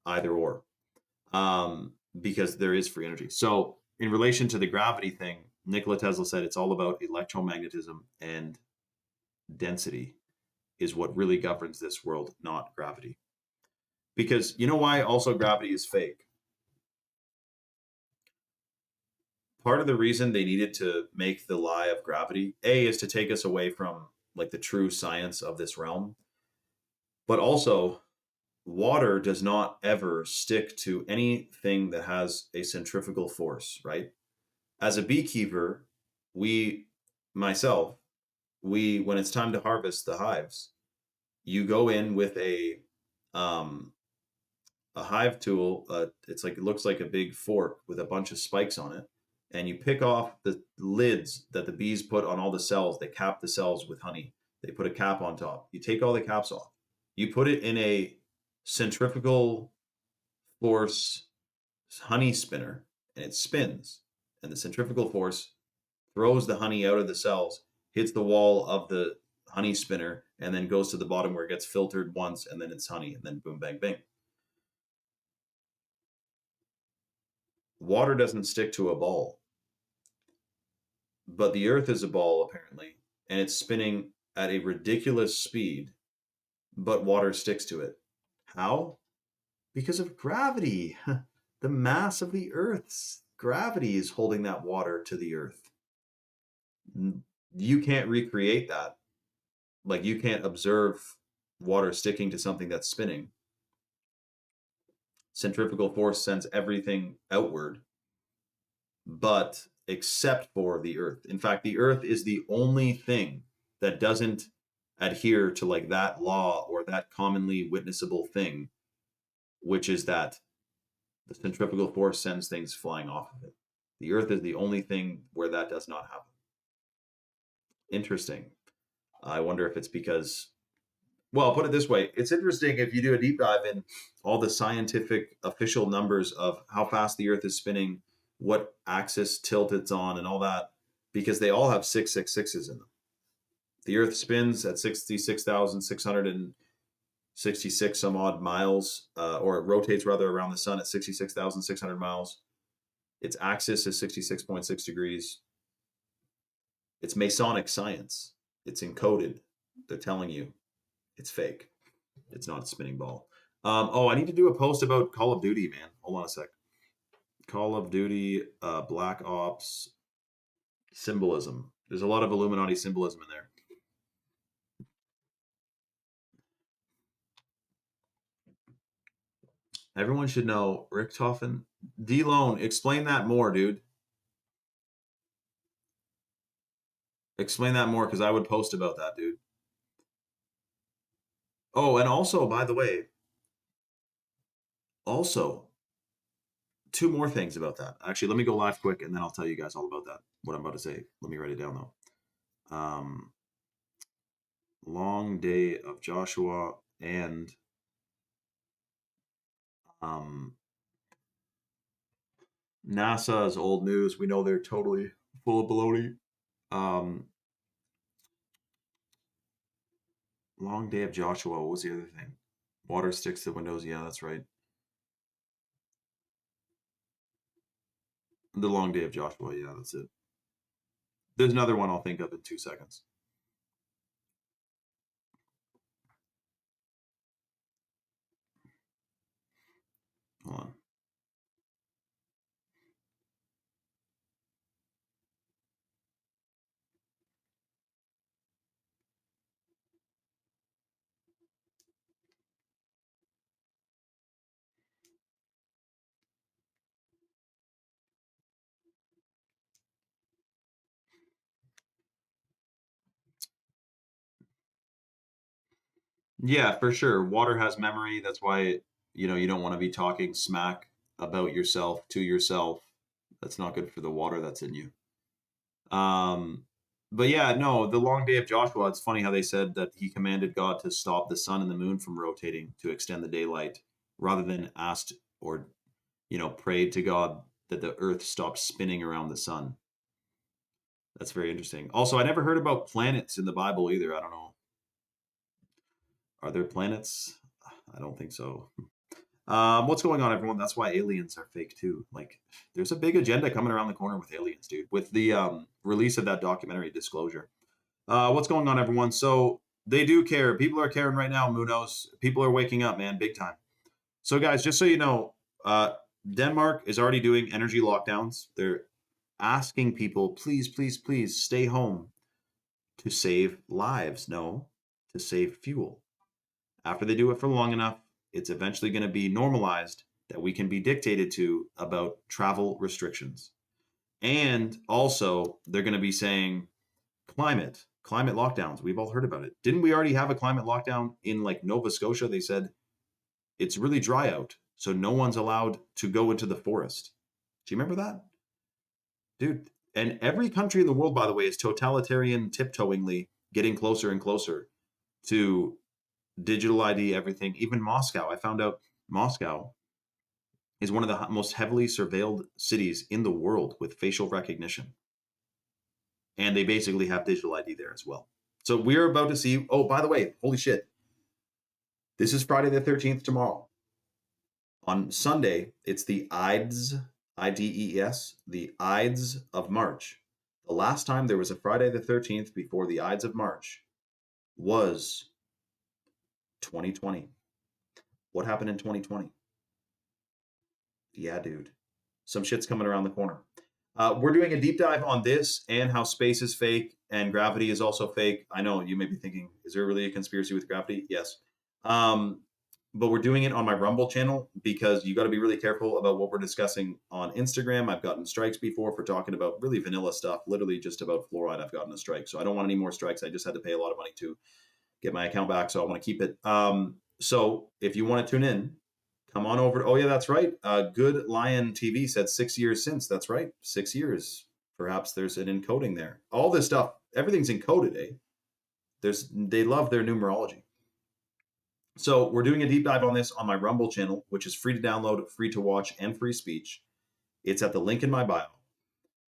either or, because there is free energy. So in relation to the gravity thing, Nikola Tesla said it's all about electromagnetism and density is what really governs this world, not gravity. Because you know why also gravity is fake? Part of the reason they needed to make the lie of gravity, A, is to take us away from like the true science of this realm. But also, water does not ever stick to anything that has a centrifugal force, right? As a beekeeper, when it's time to harvest the hives, you go in with a hive tool. It looks like a big fork with a bunch of spikes on it, and you pick off the lids that the bees put on all the cells. They cap the cells with honey. They put a cap on top. You take all the caps off. You put it in a centrifugal force honey spinner, and it spins. And the centrifugal force throws the honey out of the cells, hits the wall of the honey spinner, and then goes to the bottom where it gets filtered once, and then it's honey, and then boom, bang, bing. Water doesn't stick to a ball, but the Earth is a ball, apparently, and it's spinning at a ridiculous speed, but water sticks to it. How? Because of gravity. The mass of the Earth's gravity is holding that water to the Earth. You can't recreate that. Like, you can't observe water sticking to something that's spinning. Centrifugal force sends everything outward, but except for the Earth. In fact, the Earth is the only thing that doesn't adhere to like that law or that commonly witnessable thing, which is that the centrifugal force sends things flying off of it. The Earth is the only thing where that does not happen. Interesting. I wonder if it's because, Well, put it this way. It's interesting if you do a deep dive in all the scientific official numbers of how fast the Earth is spinning, what axis tilt it's on, and all that, because they all have 666s in them. The Earth spins at 66,666 some odd miles, or it rotates rather around the sun at 66,600 miles. Its axis is 66.6 degrees. It's Masonic science. It's encoded. They're telling you it's fake. It's not a spinning ball. I need to do a post about Call of Duty, man. Hold on a sec. Call of Duty, Black Ops symbolism. There's a lot of Illuminati symbolism in there. Everyone should know Richtofen. D-Lone, explain that more, dude. Explain that more, because I would post about that, dude. Oh, and also, by the way, two more things about that. Actually, let me go live quick, and then I'll tell you guys all about that. What I'm about to say. Let me write it down though. Long day of Joshua and NASA is old news. We know they're totally full of baloney. Long day of Joshua. What was the other thing? Water sticks to windows. Yeah, that's right. The long day of Joshua. Yeah, that's it. There's another one I'll think of in 2 seconds. Hold on. Yeah, for sure. Water has memory. That's why, you don't want to be talking smack about yourself to yourself. That's not good for the water that's in you. But yeah, no, the long day of Joshua, it's funny how they said that he commanded God to stop the sun and the moon from rotating to extend the daylight rather than asked or, prayed to God that the earth stopped spinning around the sun. That's very interesting. Also, I never heard about planets in the Bible either. I don't know. Are there planets? I don't think so. What's going on, everyone? That's why aliens are fake too. Like, there's a big agenda coming around the corner with aliens, dude. With the release of that documentary, Disclosure. What's going on, everyone? So they do care. People are caring right now. Munoz. People are waking up, man, big time. So, guys, just so you know, Denmark is already doing energy lockdowns. They're asking people, please, please, please stay home to save lives. No, to save fuel. After they do it for long enough, it's eventually going to be normalized that we can be dictated to about travel restrictions. And also, they're going to be saying climate lockdowns. We've all heard about it. Didn't we already have a climate lockdown in like Nova Scotia? They said it's really dry out, so no one's allowed to go into the forest. Do you remember that? Dude, and every country in the world, by the way, is totalitarian tiptoeingly getting closer and closer to digital ID, everything. Even Moscow. I found out Moscow is one of the most heavily surveilled cities in the world with facial recognition. And they basically have digital ID there as well. So we're about to see, oh, by the way, holy shit. This is Friday the 13th tomorrow. On Sunday, it's the Ides, I-D-E-S, the Ides of March. The last time there was a Friday the 13th before the Ides of March was 2020. What happened in 2020? Yeah, dude. Some shit's coming around the corner. We're doing a deep dive on this and how space is fake and gravity is also fake. I know you may be thinking, is there really a conspiracy with gravity? Yes. But we're doing it on my Rumble channel because you got to be really careful about what we're discussing on Instagram. I've gotten strikes before for talking about really vanilla stuff, literally just about fluoride. I've gotten a strike. So I don't want any more strikes. I just had to pay a lot of money to get my account back. So I want to keep it. So if you want to tune in, come on over. Oh, yeah, that's right. Good Lion TV said 6 years since. That's right. 6 years. Perhaps there's an encoding there. All this stuff, everything's encoded, eh? They love their numerology. So we're doing a deep dive on this on my Rumble channel, which is free to download, free to watch, and free speech. It's at the link in my bio.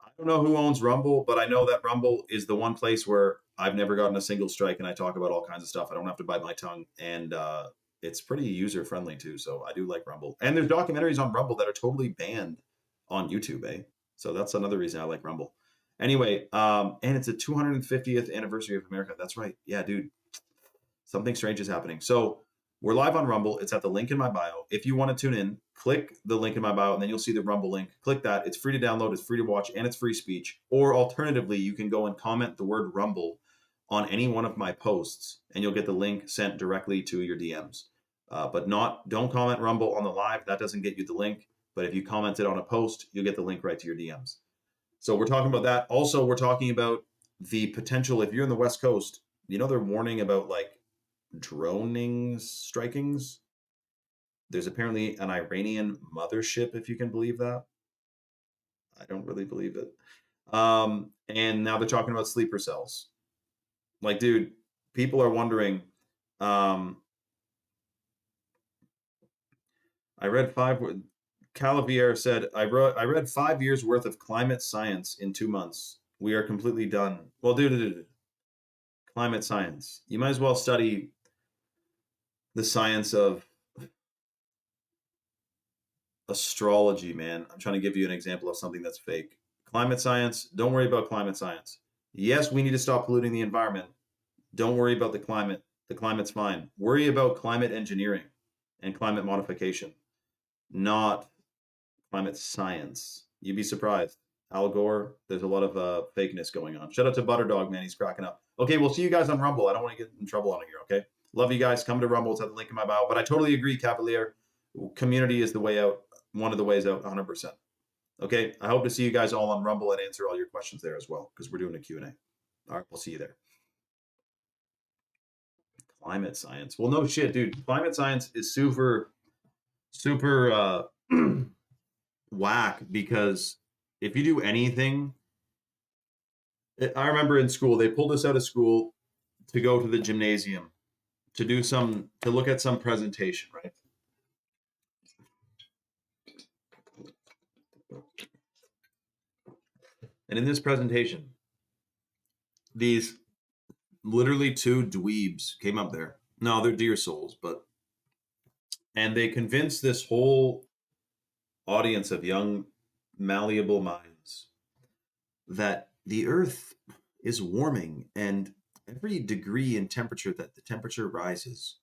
I don't know who owns Rumble, but I know that Rumble is the one place where I've never gotten a single strike, and I talk about all kinds of stuff. I don't have to bite my tongue, and it's pretty user friendly too. So I do like Rumble, and there's documentaries on Rumble that are totally banned on YouTube, eh? So that's another reason I like Rumble. Anyway, and it's the 250th anniversary of America. That's right. Yeah, dude, something strange is happening. So we're live on Rumble. It's at the link in my bio. If you want to tune in, click the link in my bio, and then you'll see the Rumble link. Click that. It's free to download, it's free to watch, and it's free speech. Or alternatively, you can go and comment the word Rumble on any one of my posts, and you'll get the link sent directly to your DMs. But don't comment Rumble on the live. That doesn't get you the link. But if you comment it on a post, you'll get the link right to your DMs. So we're talking about that. Also, we're talking about the potential, if you're in the West Coast, they're warning about like droning strikings. There's apparently an Iranian mothership, if you can believe that. I don't really believe it. And now they're talking about sleeper cells. Like, dude, people are wondering. I read Calavier said, I read 5 years worth of climate science in 2 months. We are completely done. Well, dude, climate science. You might as well study the science of astrology, man. I'm trying to give you an example of something that's fake. Climate science, don't worry about climate science. Yes, we need to stop polluting the environment. Don't worry about the climate. The climate's fine. Worry about climate engineering and climate modification, not climate science. You'd be surprised. Al Gore, there's a lot of fakeness going on. Shout out to Butterdog, man. He's cracking up. Okay, we'll see you guys on Rumble. I don't want to get in trouble on it here, okay? Love you guys. Come to Rumble. It's at the link in my bio. But I totally agree, Cavalier. Community is the way out. One of the ways out, 100%. Okay, I hope to see you guys all on Rumble and answer all your questions there as well, because we're doing a Q&A. All right, we'll see you there. Climate science. Well, no shit, dude. Climate science is super whack, because if you do anything, I remember in school, they pulled us out of school to go to the gymnasium to look at some presentation, right? And in this presentation, these literally 2 dweebs came up there. No, they're dear souls, and they convinced this whole audience of young, malleable minds that the earth is warming, and every degree in temperature that the temperature rises,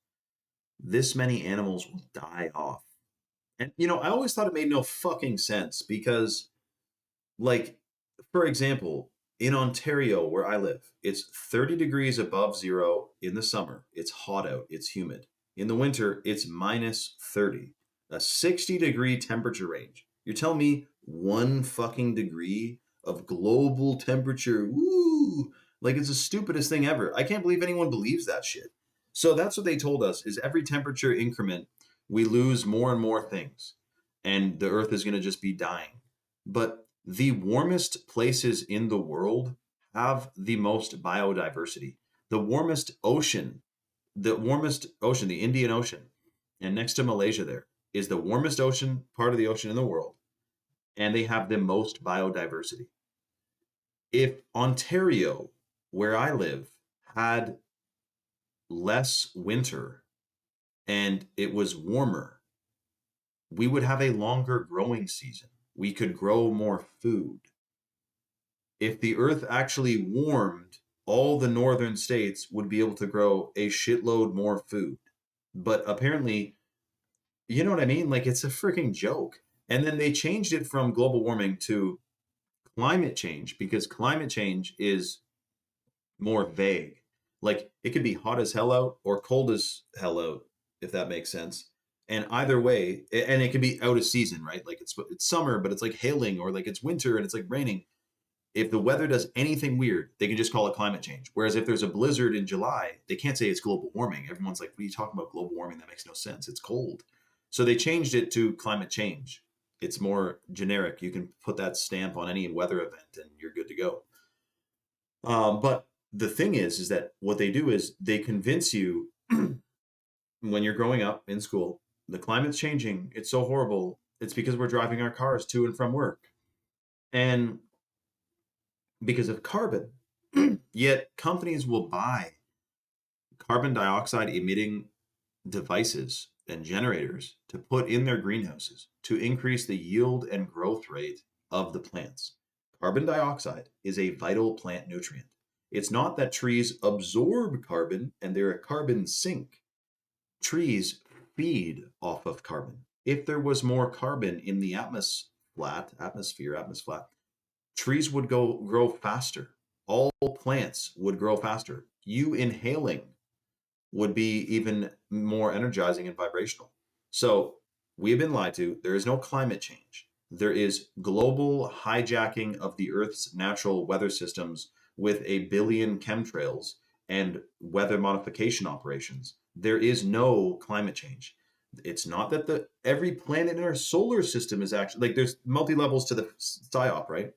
this many animals will die off. And I always thought it made no fucking sense, because, like, for example, in Ontario, where I live, it's 30 degrees above zero in the summer. It's hot out, it's humid. In the winter, it's minus 30, a 60-degree temperature range. You're telling me 1 fucking degree of global temperature, woo, like it's the stupidest thing ever. I can't believe anyone believes that shit. So that's what they told us, is every temperature increment, we lose more and more things, and the earth is going to just be dying. But the warmest places in the world have the most biodiversity. The warmest ocean, the Indian Ocean, and next to Malaysia there, is the warmest part of the ocean in the world, and they have the most biodiversity. If Ontario, where I live, had less winter and it was warmer, we would have a longer growing season. We could grow more food. If the earth actually warmed, all the northern states would be able to grow a shitload more food. But apparently, you know what I mean? Like, it's a freaking joke. And then they changed it from global warming to climate change, because climate change is more vague. Like, it could be hot as hell out or cold as hell out, if that makes sense. And either way, and it can be out of season, right? Like, it's summer, but it's like hailing, or like it's winter and it's like raining. If the weather does anything weird, they can just call it climate change. Whereas if there's a blizzard in July, they can't say it's global warming. Everyone's like, what are you talking about, global warming? That makes no sense. It's cold. So they changed it to climate change. It's more generic. You can put that stamp on any weather event and you're good to go. But the thing is that what they do is they convince you when you're growing up in school, the climate's changing. It's so horrible. It's because we're driving our cars to and from work. And because of carbon. Yet companies will buy carbon dioxide emitting devices and generators to put in their greenhouses to increase the yield and growth rate of the plants. Carbon dioxide is a vital plant nutrient. It's not that trees absorb carbon and they're a carbon sink. Trees feed off of carbon. If there was more carbon in the atmosphere, trees would grow faster. All plants would grow faster. You inhaling would be even more energizing and vibrational. So we've been lied to. There is no climate change. There is global hijacking of the Earth's natural weather systems with a billion chemtrails and weather modification operations. There is no climate change. It's not that every planet in our solar system is actually like there's multi levels to the psyop, right?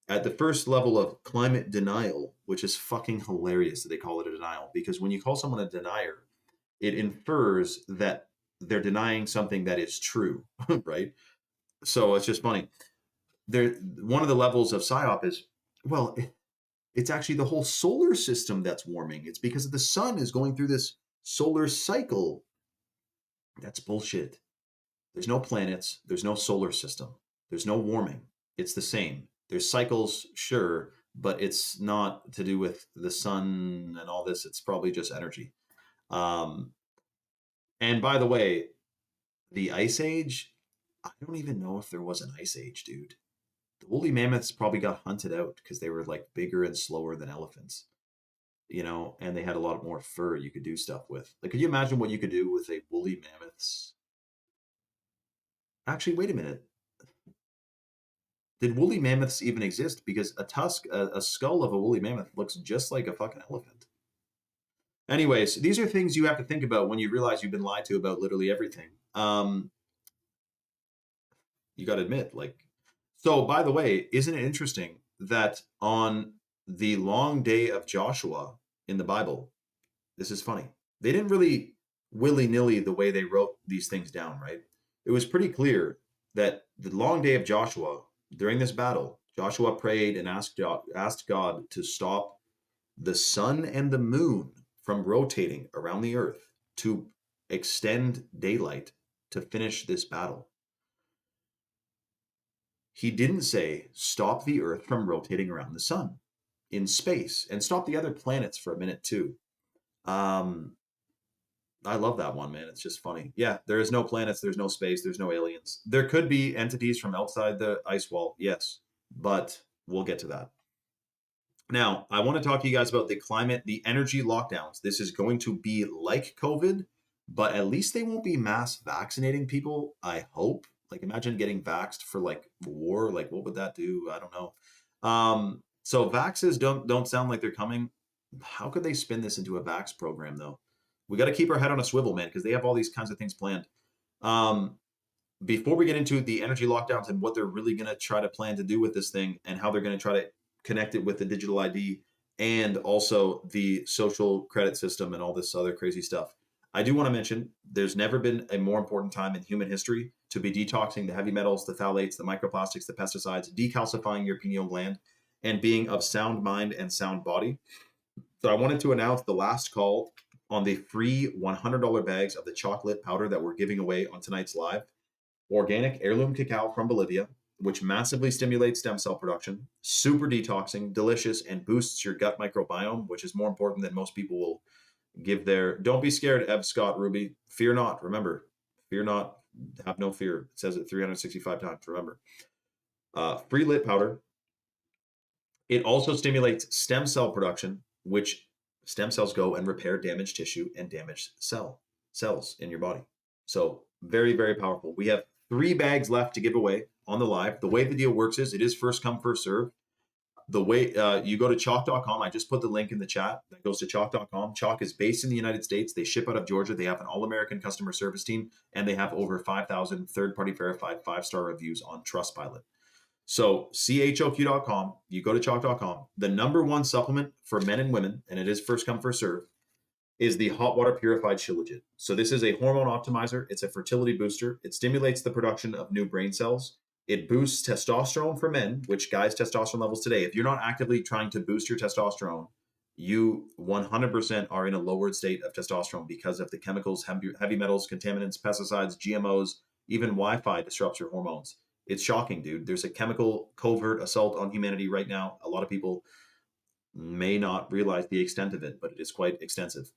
At the first level of climate denial, which is fucking hilarious that they call it a denial, because when you call someone a denier, it infers that they're denying something that is true, right? So it's just funny. One of the levels of psyop is, well, it's actually the whole solar system that's warming. It's because the sun is going through this solar cycle. That's bullshit. There's no planets. There's no solar system. There's no warming. It's the same. There's cycles, sure, but it's not to do with the sun and all this. It's probably just energy. And by the way, the Ice Age, I don't even know if there was an Ice Age, dude. The woolly mammoths probably got hunted out because they were like bigger and slower than elephants, and they had a lot more fur you could do stuff with. Like, could you imagine what you could do with a woolly mammoth's? Actually, wait a minute. Did woolly mammoths even exist? Because a skull of a woolly mammoth looks just like a fucking elephant. Anyways, these are things you have to think about when you realize you've been lied to about literally everything. You got to admit, so by the way, isn't it interesting that on the long day of Joshua in the Bible, this is funny. They didn't really willy-nilly the way they wrote these things down, right? It was pretty clear that the long day of Joshua, during this battle, Joshua prayed and asked God to stop the sun and the moon from rotating around the earth to extend daylight to finish this battle. He didn't say stop the earth from rotating around the sun in space and stop the other planets for a minute too. I love that one, man. It's just funny. Yeah, there is no planets, there's no space, there's no aliens. There could be entities from outside the ice wall, yes, but we'll get to that. Now, I want to talk to you guys about the energy lockdowns. This is going to be like COVID, but at least they won't be mass vaccinating people, I hope. Like, imagine getting vaxxed for like war. Like, what would that do? I don't know. So vaxes don't sound like they're coming. How could they spin this into a vax program though? We got to keep our head on a swivel, man, because they have all these kinds of things planned. Before we get into the energy lockdowns and what they're really going to try to plan to do with this thing and how they're going to try to connect it with the digital ID and also the social credit system and all this other crazy stuff, I do want to mention there's never been a more important time in human history to be detoxing the heavy metals, the phthalates, the microplastics, the pesticides, decalcifying your pineal gland, and being of sound mind and sound body. So I wanted to announce the last call on the free $100 bags of the chocolate powder that we're giving away on tonight's live. Organic heirloom cacao from Bolivia, which massively stimulates stem cell production, super detoxing, delicious, and boosts your gut microbiome, which is more important than most people will give their. Don't be scared, Ev Scott Ruby. Fear not. Remember, fear not. Have no fear. It says it 365 times. Remember. Free lit powder. It also stimulates stem cell production, which stem cells go and repair damaged tissue and damaged cells in your body. So very, very powerful. We have 3 bags left to give away on the live. The way the deal works is it is first come, first serve. The way you go to chalk.com, I just put the link in the chat that goes to chalk.com. Chalk is based in the United States. They ship out of Georgia. They have an all-American customer service team, and they have over 5,000 third-party verified 5-star reviews on Trustpilot. So choq.com, you go to chalk.com. The #1 supplement for men and women, and it is first come, first serve, is the hot water purified Shilajit. So this is a hormone optimizer. It's a fertility booster. It stimulates the production of new brain cells. It boosts testosterone for men, which guys' testosterone levels today, if you're not actively trying to boost your testosterone, you 100% are in a lowered state of testosterone because of the chemicals, heavy metals, contaminants, pesticides, GMOs, even Wi-Fi disrupts your hormones. It's shocking, dude. There's a chemical covert assault on humanity right now. A lot of people may not realize the extent of it, but it is quite extensive.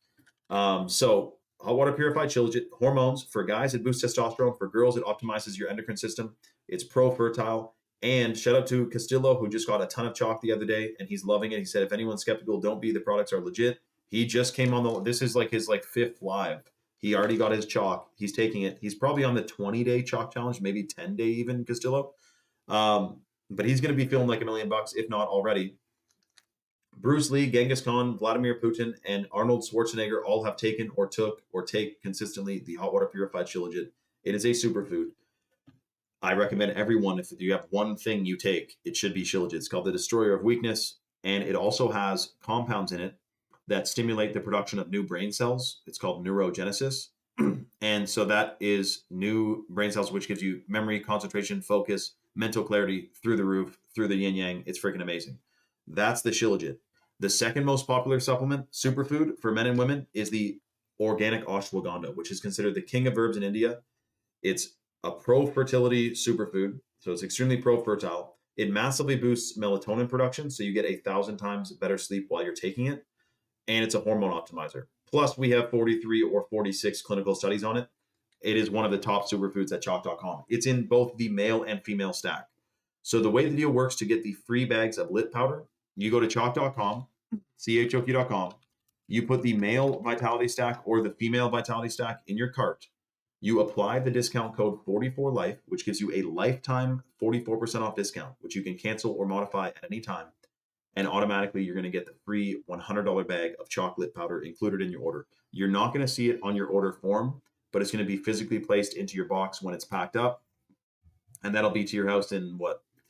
So hot water purified Shilajit, hormones for guys, it boosts testosterone. For girls, it optimizes your endocrine system. It's pro-fertile. And shout out to Castillo, who just got a ton of chalk the other day, and he's loving it. He said, if anyone's skeptical, don't be. The products are legit. He just came on the. This is like his fifth live. He already got his chalk. He's taking it. He's probably on the 20-day chalk challenge, maybe 10-day even, Castillo. But he's going to be feeling like $1 million, if not already. Bruce Lee, Genghis Khan, Vladimir Putin, and Arnold Schwarzenegger all have taken or took or take consistently the hot water purified Shilajit. It is a superfood. I recommend everyone, if you have one thing you take, it should be Shilajit. It's called the Destroyer of Weakness, and it also has compounds in it that stimulate the production of new brain cells. It's called neurogenesis. And so that is new brain cells, which gives you memory, concentration, focus, mental clarity through the roof, through the yin yang. It's freaking amazing. That's the Shilajit. The second most popular supplement, superfood for men and women, is the organic ashwagandha, which is considered the king of herbs in India. It's a pro-fertility superfood, so it's extremely pro-fertile. It massively boosts melatonin production, so you get 1,000 times better sleep while you're taking it. And it's a hormone optimizer. Plus, we have 43 or 46 clinical studies on it. It is one of the top superfoods at chalk.com. It's in both the male and female stack. So the way the deal works to get the free bags of lit powder, you go to chalk.com, CHOQ.com, you put the male vitality stack or the female vitality stack in your cart. You apply the discount code 44life, which gives you a lifetime 44% off discount, which you can cancel or modify at any time. And automatically you're going to get the free $100 bag of chocolate powder included in your order. You're not going to see it on your order form, but it's going to be physically placed into your box when it's packed up. And that'll be to your house in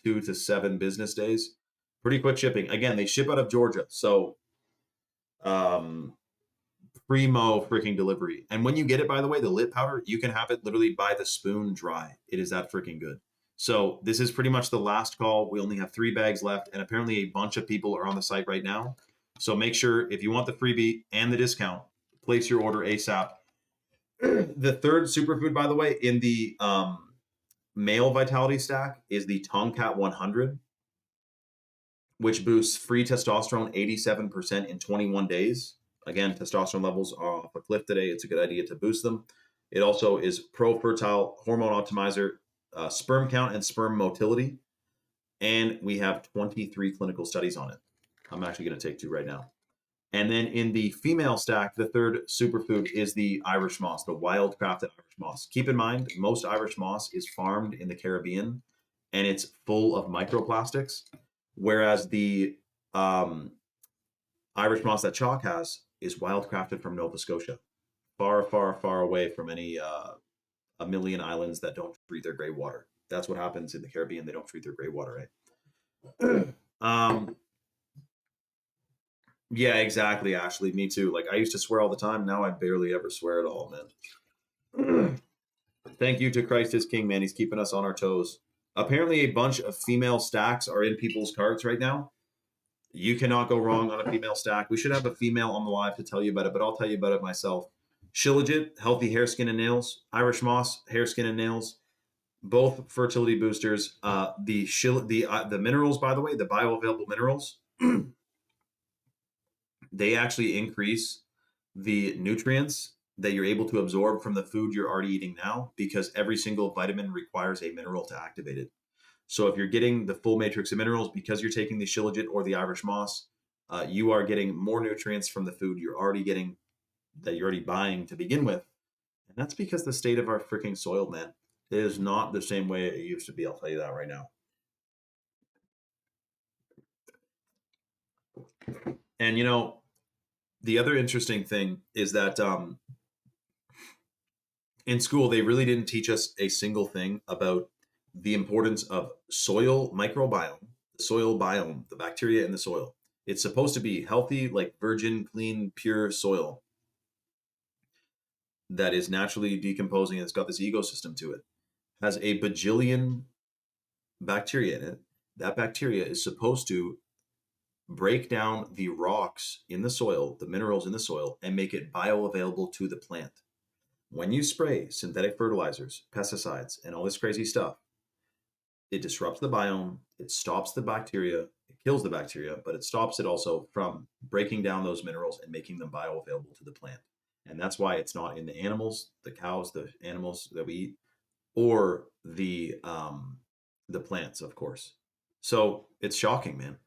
2 to 7 business days. Pretty quick shipping. Again, they ship out of Georgia. So primo freaking delivery. And when you get it, by the way, the lit powder, you can have it literally by the spoon dry. It is that freaking good. So this is pretty much the last call. We only have 3 bags left, and apparently a bunch of people are on the site right now. So make sure, if you want the freebie and the discount, place your order ASAP. The third superfood, by the way, in the male vitality stack is the Tomcat 100, which boosts free testosterone 87% in 21 days. Again, testosterone levels are off a cliff today. It's a good idea to boost them. It also is pro-fertile, hormone optimizer, sperm count and sperm motility. And we have 23 clinical studies on it. I'm actually going to take 2 right now. And then in the female stack, the third superfood is the Irish moss, the wild-crafted Irish moss. Keep in mind, most Irish moss is farmed in the Caribbean, and it's full of microplastics, whereas the Irish moss that Chalk has is wild-crafted from Nova Scotia, far, far, far away from any a million islands that don't treat their gray water. That's what happens in the Caribbean. They don't treat their gray water, right? Yeah, exactly, Ashley. Me too. Like, I used to swear all the time. Now I barely ever swear at all, man. Thank you to Christ is King, man. He's keeping us on our toes. Apparently, a bunch of female stacks are in people's carts right now. You cannot go wrong on a female stack. We should have a female on the live to tell you about it, but I'll tell you about it myself. Shilajit, healthy hair, skin, and nails. Irish moss, hair, skin, and nails. Both fertility boosters. The minerals, by the way, the bioavailable minerals, they actually increase the nutrients that you're able to absorb from the food you're already eating now, because every single vitamin requires a mineral to activate it. So if you're getting the full matrix of minerals because you're taking the Shilajit or the Irish moss, you are getting more nutrients from the food you're already getting, that you're already buying to begin with. And that's because the state of our freaking soil, man, is not the same way it used to be. I'll tell you that right now. And, you know, the other interesting thing is that in school, they really didn't teach us a single thing about the importance of soil microbiome, the soil biome, the bacteria in the soil. It's supposed to be healthy, like virgin, clean, pure soil. that is naturally decomposing and it's got this ecosystem to it has a bajillion bacteria in it. That bacteria is supposed to break down the rocks in the soil, the minerals in the soil, and make it bioavailable to the plant. When you spray synthetic fertilizers, pesticides, and all this crazy stuff, it disrupts the biome, it stops the bacteria, it kills the bacteria, but it stops it also from breaking down those minerals and making them bioavailable to the plant. And that's why it's not in the animals, the cows, the animals that we eat, or the plants, of course. So it's shocking, man.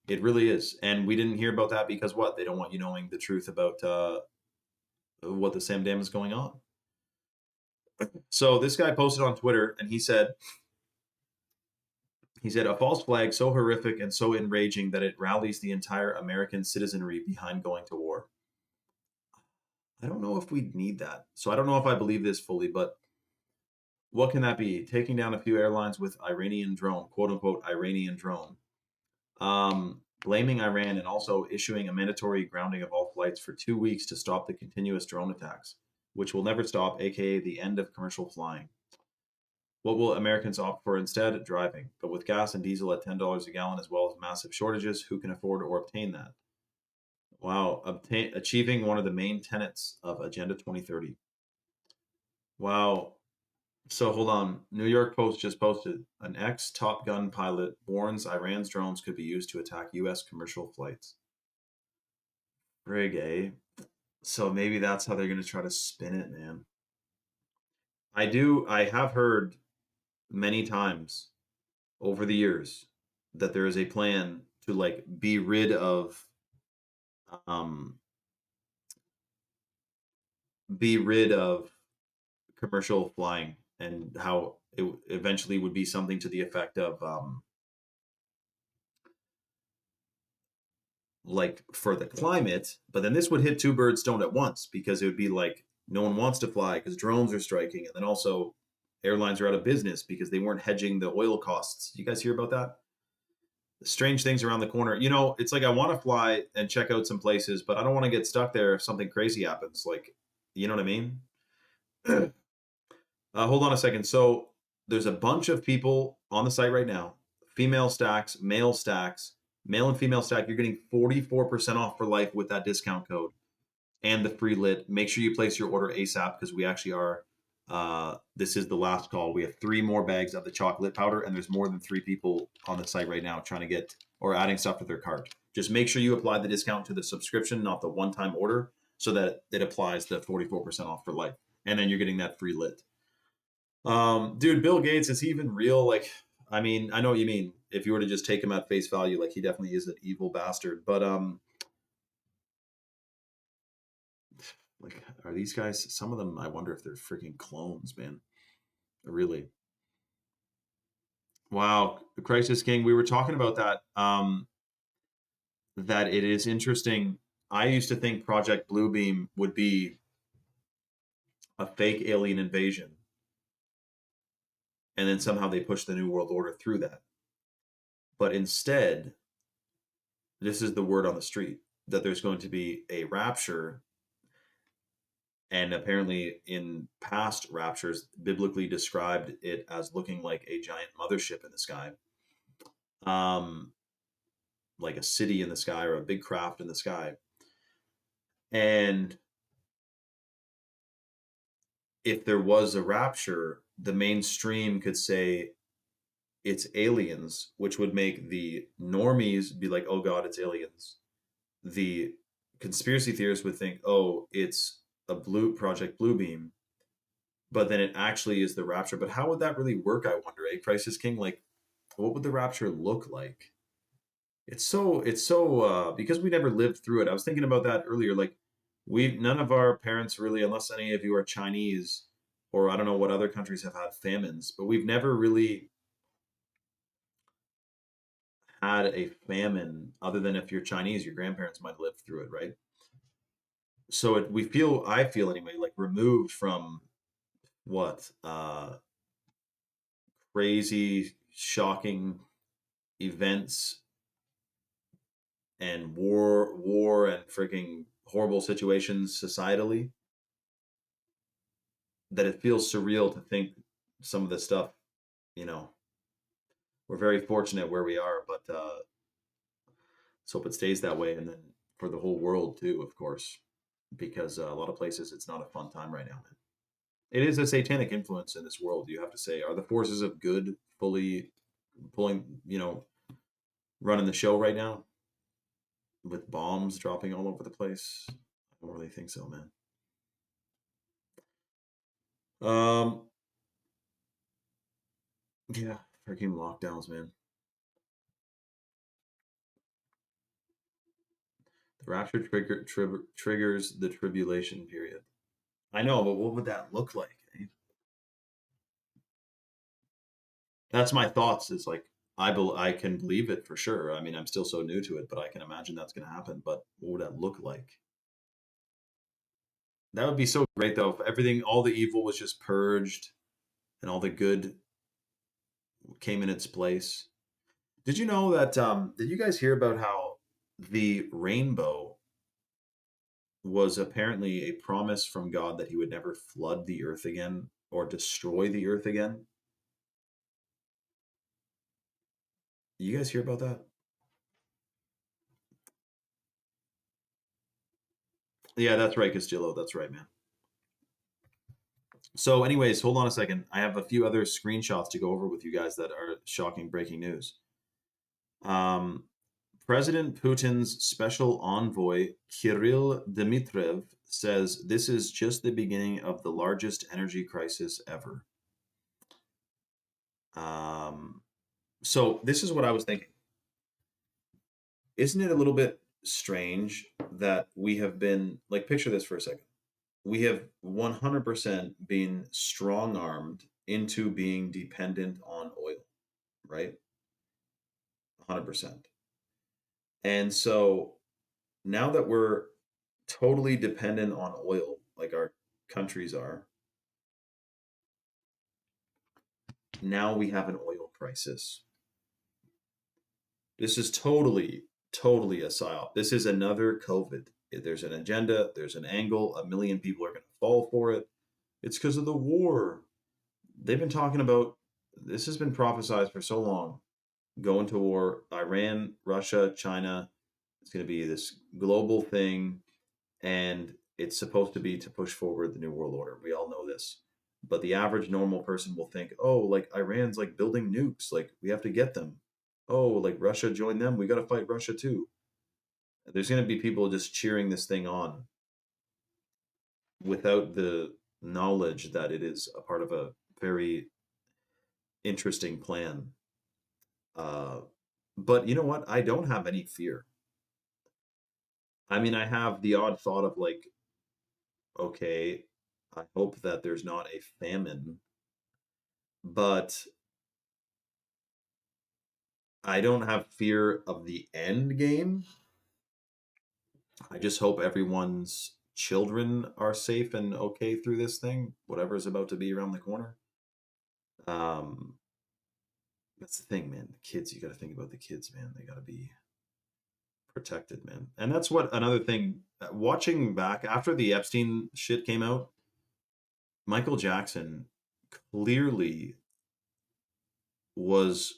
It really is. And we didn't hear about that because what? They don't want you knowing the truth about what the Sam Dam is going on. So this guy posted on Twitter and he said, a false flag so horrific and so enraging that it rallies the entire American citizenry behind going to war. I don't know if we need that. So I don't know if I believe this fully, but what can that be? Taking down a few airlines with Iranian drone, quote unquote, Iranian drone. Blaming Iran and also issuing a mandatory grounding of all flights for 2 weeks to stop the continuous drone attacks, which will never stop, aka the end of commercial flying. What will Americans opt for instead? Driving. But with gas and diesel at $10 a gallon, as well as massive shortages, who can afford or obtain that? Wow. Achieving one of the main tenets of Agenda 2030. Wow. So hold on. New York Post just posted an ex-Top Gun pilot warns Iran's drones could be used to attack U.S. commercial flights. Frig, eh? So maybe that's how they're going to try to spin it, man. I have heard many times over the years that there is a plan to like be rid of um commercial flying, and how it eventually would be something to the effect of like for the climate, but then this would hit two birds stoned at once because it would be like no one wants to fly because drones are striking, and then also airlines are out of business because they weren't hedging the oil costs. You guys hear about that? Strange things around the corner. You know, it's like I want to fly and check out some places, but I don't want to get stuck there if something crazy happens. Like, you know what I mean? Hold on a second. So there's a bunch of people on the site right now. Female stacks, male stacks, male and female stack. You're getting 44% off for life with that discount code and the free lit. Make sure you place your order ASAP because we actually are. This is the last call. We have 3 more bags of the chocolate powder, and there's more than 3 people on the site right now trying to get or adding stuff to their cart. Just make sure you apply the discount to the subscription, not the one-time order, so that it applies the 44% off for life, and then you're getting that free lit. Dude, Bill Gates, is he even real? Like, I mean, I know what you mean. If you were to just take him at face value, like he definitely is an evil bastard. But like, are these guys? Some of them, I wonder if they're freaking clones, man. Really. Wow, Crisis King. We were talking about that. That it is interesting. I used to think Project Bluebeam would be a fake alien invasion, and then somehow they pushed the New World Order through that. But instead, this is the word on the street that there's going to be a rapture, and apparently in past raptures biblically described it as looking like a giant mothership in the sky, um like a city in the sky or a big craft in the sky. And if there was a rapture, the mainstream could say it's aliens, which would make the normies be like, oh god, it's aliens. The conspiracy theorists would think, oh, it's a Project Bluebeam, but then it actually is the rapture. But how would that really work, I wonder, Crisis King? Like, what would the rapture look like? It's so because we never lived through it. I was thinking about that earlier. Like, we none of our parents really, unless any of you are Chinese, or I don't know what other countries have had famines, but we've never really had a famine other than if you're Chinese, your grandparents might live through it, right? So I feel anyway, like removed from what crazy, shocking events and war and freaking horrible situations societally. that it feels surreal to think some of the stuff, you know, we're very fortunate where we are, but let's hope it stays that way. And then for the whole world too, of course, because a lot of places it's not a fun time right now, man. It is a satanic influence in this world, you have to say. Are the forces of good fully pulling, running the show right now with bombs dropping all over the place? I don't really think so, man. Um, yeah, freaking lockdowns, man. The rapture triggers the tribulation period. I know, but what would that look like? Eh? That's my thoughts. It's like I can believe it for sure. I mean, I'm still so new to it, but I can imagine that's going to happen. But what would that look like? That would be so great, though. If everything, all the evil was just purged, and all the good came in its place. Did you know that? Did you guys hear about how the rainbow was apparently a promise from God that He would never flood the earth again or destroy the earth again? You guys hear about that? Yeah, that's right, Castillo. That's right, man. So, anyways, hold on a second. I have a few other screenshots to go over with you guys that are shocking breaking news. Um, President Putin's special envoy, Kirill Dmitriev, says this is just the beginning of the largest energy crisis ever. Um, so, this is what I was thinking. Isn't it a little bit strange that we have been, like, picture this for a second. We have 100% been strong armed into being dependent on oil, right? 100%. And so now that we're totally dependent on oil, like our countries are, now we have an oil crisis. This is totally, totally a psyop. This is another COVID. There's an agenda, there's an angle, a million people are going to fall for it. It's because of the war. They've been talking about this has been prophesized for so long. Go into war, Iran, Russia, China. It's going to be this global thing, and it's supposed to be to push forward the new world order. We all know this. But the average normal person will think, oh, like Iran's like building nukes, like we have to get them. Oh, like Russia joined them, we got to fight Russia too. There's going to be people just cheering this thing on without the knowledge that it is a part of a very interesting plan. Uh, but you know what? I don't have any fear. I mean, I have the odd thought of like, okay, I hope that there's not a famine, but I don't have fear of the end game. I just hope everyone's children are safe and okay through this thing, whatever is about to be around the corner. Um, that's the thing, man. The kids, you got to think about the kids, man. They got to be protected, man. And that's what another thing, watching back after the Epstein shit came out, Michael Jackson clearly was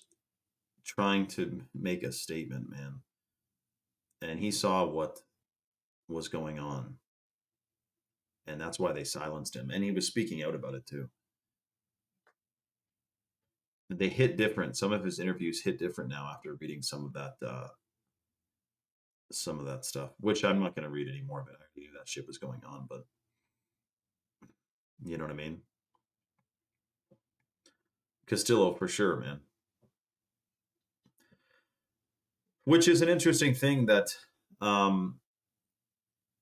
trying to make a statement, man. And he saw what was going on. And that's why they silenced him. And he was speaking out about it too. They hit different. Some of his interviews hit different now after reading some of that stuff, which I'm not going to read anymore. But I knew that shit was going on. But you know what I mean? Castillo for sure, man. Which is an interesting thing that um,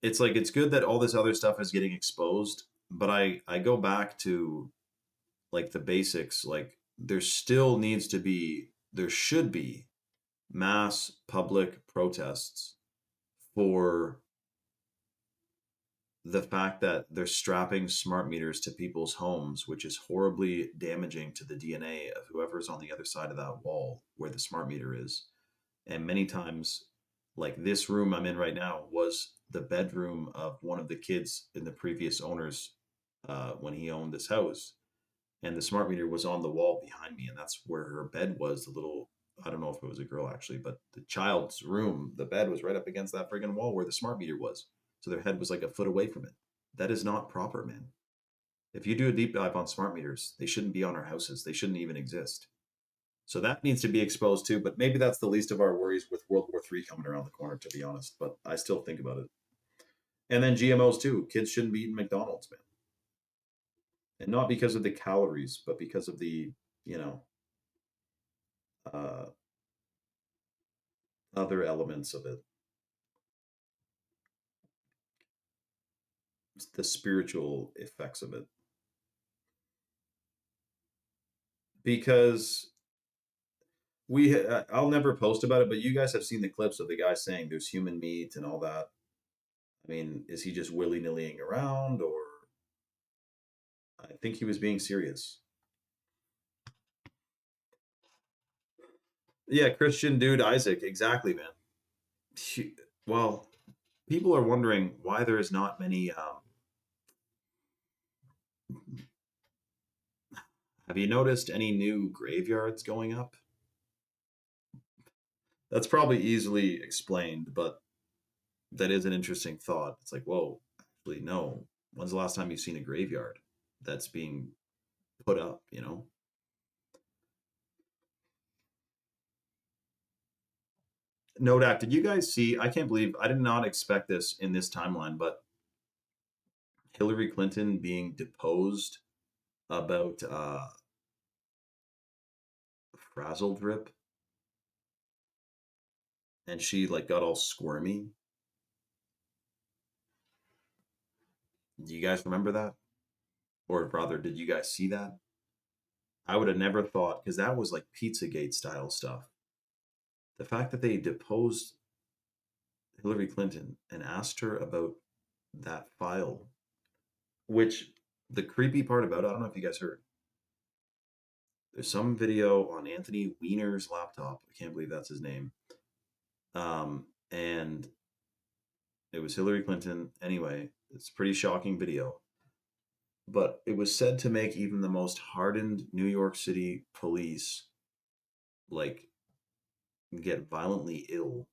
it's like it's good that all this other stuff is getting exposed, but I go back to like the basics. Like there should be mass public protests for the fact that they're strapping smart meters to people's homes, which is horribly damaging to the DNA of whoever's on the other side of that wall where the smart meter is. And many times, like this room I'm in right now was the bedroom of one of the kids in the previous owner's when he owned this house, and the smart meter was on the wall behind me, and that's where her bed was. The little, I don't know if it was a girl actually, but the child's room, the bed was right up against that friggin' wall where the smart meter was. So their head was like a foot away from it. That is not proper, man. If you do a deep dive on smart meters, they shouldn't be on our houses. They shouldn't even exist. So that needs to be exposed too. But maybe that's the least of our worries with World War III coming around the corner, to be honest. But I still think about it. And then GMOs too. Kids shouldn't be eating McDonald's, man. And not because of the calories, but because of the, you know, uh, other elements of it, the spiritual effects of it. Because I'll never post about it, but you guys have seen the clips of the guy saying there's human meat and all that. I mean, is he just willy nillying around, or I think he was being serious? Yeah, Christian dude Isaac, exactly, man. Well, people are wondering why there is not many. Have you noticed any new graveyards going up? That's probably easily explained, but that is an interesting thought. It's like, whoa, actually, no. When's the last time you've seen a graveyard that's being put up, you know? Nodak, did you guys see? I can't believe I did not expect this in this timeline, but Hillary Clinton being deposed about frazzle drip, and she like got all squirmy. Do you guys remember that? Or rather, did you guys see that? I would have never thought, because that was like Pizzagate style stuff. The fact that they deposed Hillary Clinton and asked her about that file, which the creepy part about it, I don't know if you guys heard, there's some video on Anthony Weiner's laptop. I can't believe that's his name. And it was Hillary Clinton. Anyway, it's a pretty shocking video. But it was said to make even the most hardened New York City police like get violently ill.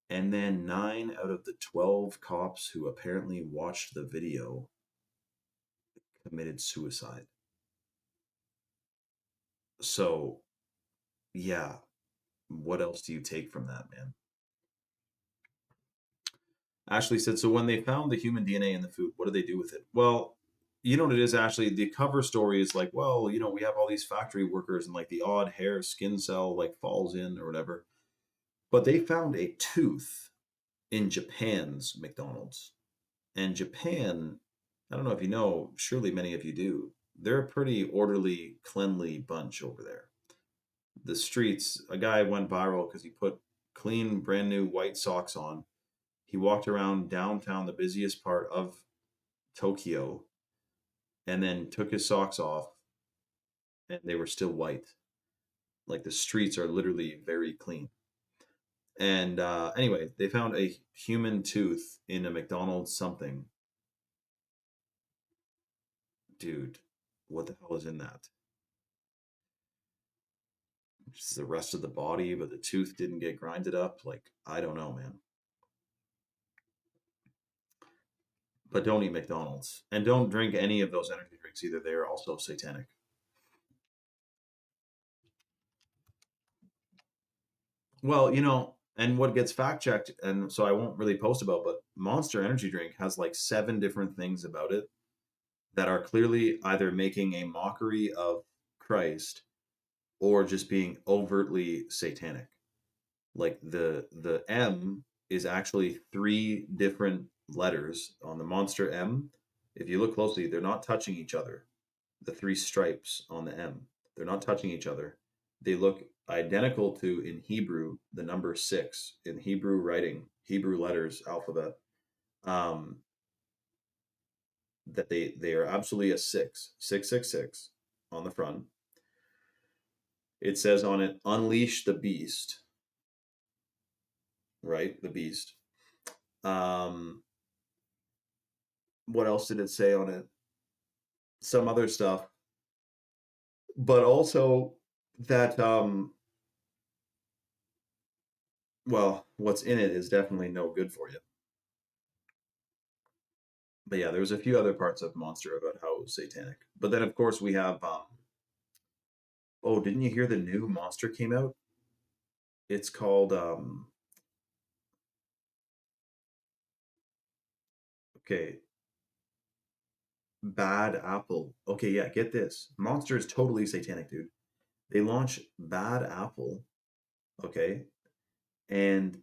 And then 9 out of the 12 cops who apparently watched the video committed suicide. So, yeah, what else do you take from that, man? Ashley said, so when they found the human DNA in the food, what did they do with it? Well, you know what it is, Ashley? The cover story is like, well, you know, we have all these factory workers and like the odd hair skin cell like falls in or whatever. But they found a tooth in Japan's McDonald's. And Japan, I don't know if you know, surely many of you do. They're a pretty orderly, cleanly bunch over there. The streets, a guy went viral because he put clean, brand new white socks on. He walked around downtown, the busiest part of Tokyo, and then took his socks off, and they were still white. Like the streets are literally very clean. And anyway, they found a human tooth in a McDonald's something. Dude, what the hell is in that? Just the rest of the body, but the tooth didn't get grinded up. Like, I don't know, man. But don't eat McDonald's. And don't drink any of those energy drinks either. They are also satanic. Well, you know, and what gets fact checked, and so I won't really post about, but Monster Energy Drink has like 7 different things about it that are clearly either making a mockery of Christ or just being overtly satanic. Like the M is actually 3 different letters on the Monster M. If you look closely, they're not touching each other. The 3 stripes on the M, they're not touching each other. They look identical to in Hebrew the number 6 in Hebrew writing, Hebrew letters, alphabet. Um, that they are absolutely a 6 on the front. It says on it, "Unleash the beast." Right, the beast. Um, what else did it say on it? Some other stuff, but also that well, what's in it is definitely no good for you. But yeah, there was a few other parts of Monster about how it was satanic. But then of course we have oh, didn't you hear the new Monster came out? It's called okay, Bad Apple. Okay, yeah, get this. Monster is totally satanic, dude. They launch Bad Apple, okay, and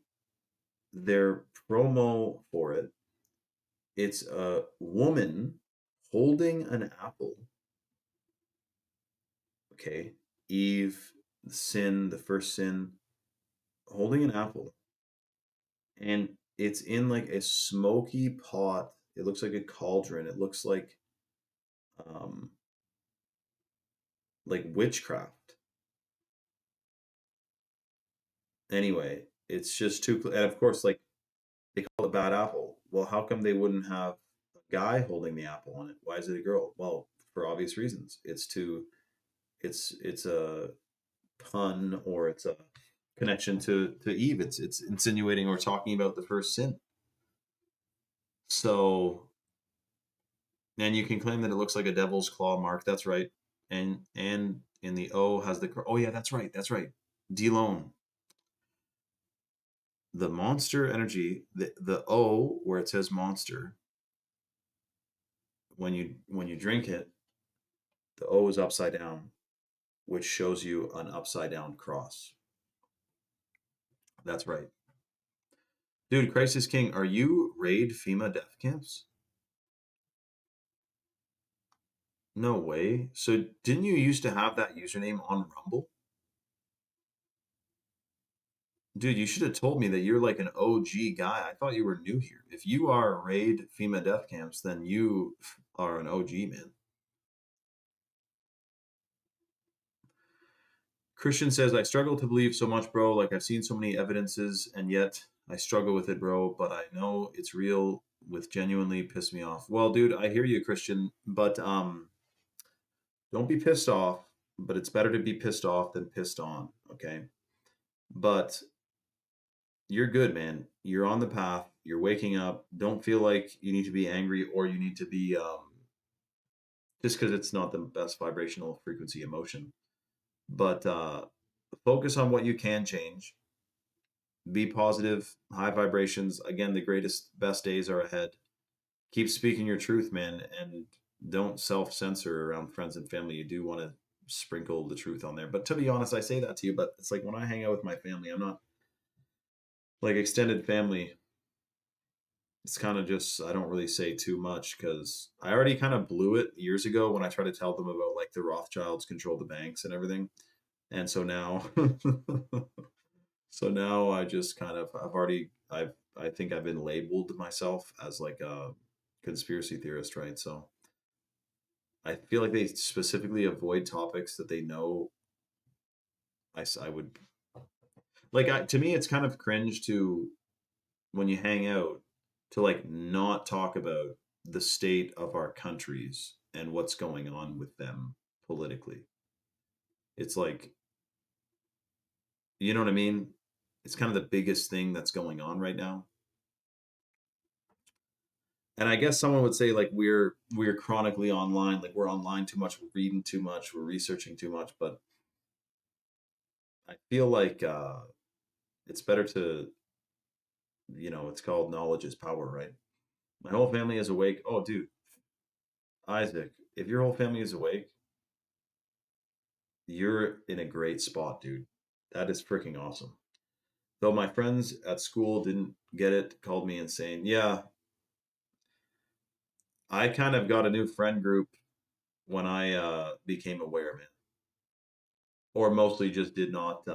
their promo for it, it's a woman holding an apple, okay? Eve, the sin, the first sin, holding an apple, and it's in like a smoky pot. It looks like a cauldron. It looks um like witchcraft. Anyway, it's just too and of course like they call it bad apple. Well, how come they wouldn't have a guy holding the apple on it? Why is it a girl? Well, for obvious reasons. It's a pun, or it's a connection to Eve. It's insinuating or talking about the first sin. So, and you can claim that it looks like a devil's claw mark. That's right. And in the O has the oh yeah, that's right. That's right. Delone. The monster energy, the O where it says monster, when you drink it, the O is upside down, which shows you an upside down cross. That's right. Dude, Crisis King, are you raid FEMA death camps? No way. So didn't you used to have that username on Rumble? Dude, you should have told me that you're like an OG guy. I thought you were new here. If you are raid FEMA death camps, then you are an OG, man. Christian says, I struggle to believe so much, bro. Like I've seen so many evidences and yet I struggle with it, bro. But I know it's real with genuinely piss me off. Well, dude, I hear you, Christian, but don't be pissed off, but it's better to be pissed off than pissed on, okay? But you're good, man. You're on the path. You're waking up. Don't feel like you need to be angry or you need to be just because it's not the best vibrational frequency emotion. But focus on what you can change. Be positive, high vibrations. Again, the greatest, best days are ahead. Keep speaking your truth, man, and don't self censor around friends and family. You do want to sprinkle the truth on there. But to be honest, I say that to you, but it's like when I hang out with my family, I'm not like extended family. It's kind of just, I don't really say too much because I already kind of blew it years ago when I tried to tell them about like the Rothschilds control the banks and everything. And so now, so now I just kind of, I think I've been labeled myself as like a conspiracy theorist, right? So I feel like they specifically avoid topics that they know I would like. To me, it's kind of cringe to when you hang out to like not talk about the state of our countries and what's going on with them politically. It's like, you know what I mean? It's kind of the biggest thing that's going on right now. And I guess someone would say like we're chronically online, like we're online too much, we're reading too much, we're researching too much, but I feel like it's better to, it's called knowledge is power, right? My whole family is awake. Oh, dude, Isaac, if your whole family is awake, you're in a great spot, dude. That is freaking awesome. Though my friends at school didn't get it, called me insane. Yeah, I kind of got a new friend group when I became aware, man. Or mostly just did not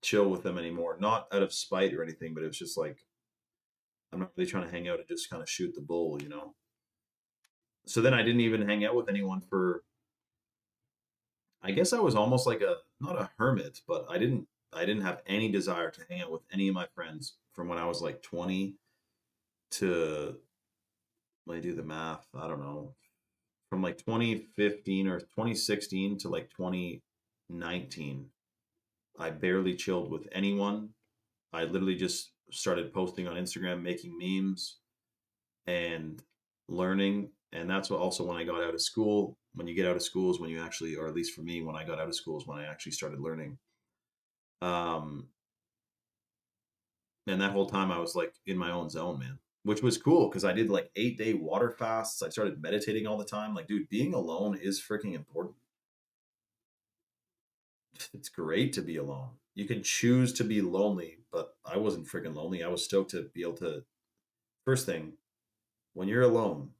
chill with them anymore. Not out of spite or anything, but it was just like I'm not really trying to hang out and just kind of shoot the bull. So then I didn't even hang out with anyone for I guess I was almost like a not a hermit, but I didn't have any desire to hang out with any of my friends from when I was like 20 to let me do the math. I don't know. From like 2015 or 2016 to like 2019, I barely chilled with anyone. I literally just started posting on Instagram, making memes and learning. And that's what also when I got out of school, when you get out of school is when you actually, or at least for me, when I got out of school is when I actually started learning. Um, and that whole time I was like in my own zone, man, which was cool because I did like 8-day water fasts. I started meditating all the time. Like, dude, being alone is freaking important. It's great to be alone. You can choose to be lonely, but I wasn't freaking lonely. I was stoked to be able to. First thing, when you're alone,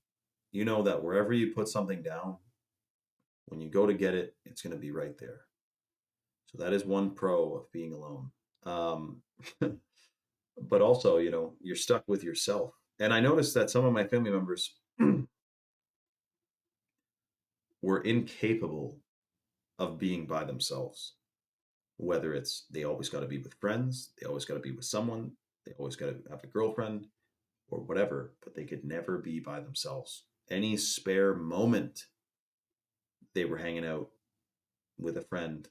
you know that wherever you put something down, when you go to get it, it's going to be right there. So that is one pro of being alone. Um, but also, you're stuck with yourself. And I noticed that some of my family members were incapable of being by themselves. Whether it's they always got to be with friends, they always got to be with someone, they always got to have a girlfriend or whatever, but they could never be by themselves. Any spare moment they were hanging out with a friend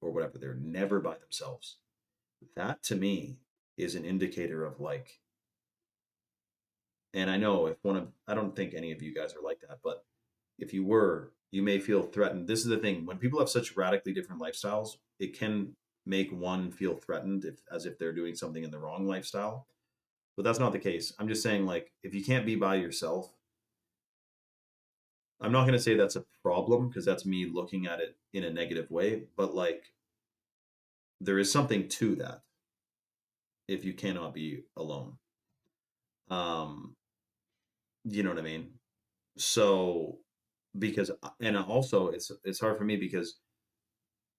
or whatever, they're never by themselves. That to me is an indicator of like, and I know if one of, I don't think any of you guys are like that, but if you were, you may feel threatened. This is the thing. When people have such radically different lifestyles, it can make one feel threatened as if they're doing something in the wrong lifestyle. But that's not the case. I'm just saying, like, if you can't be by yourself, I'm not going to say that's a problem because that's me looking at it in a negative way. But like, there is something to that if you cannot be alone. Um, you know what I mean? So, because, and also it's hard for me because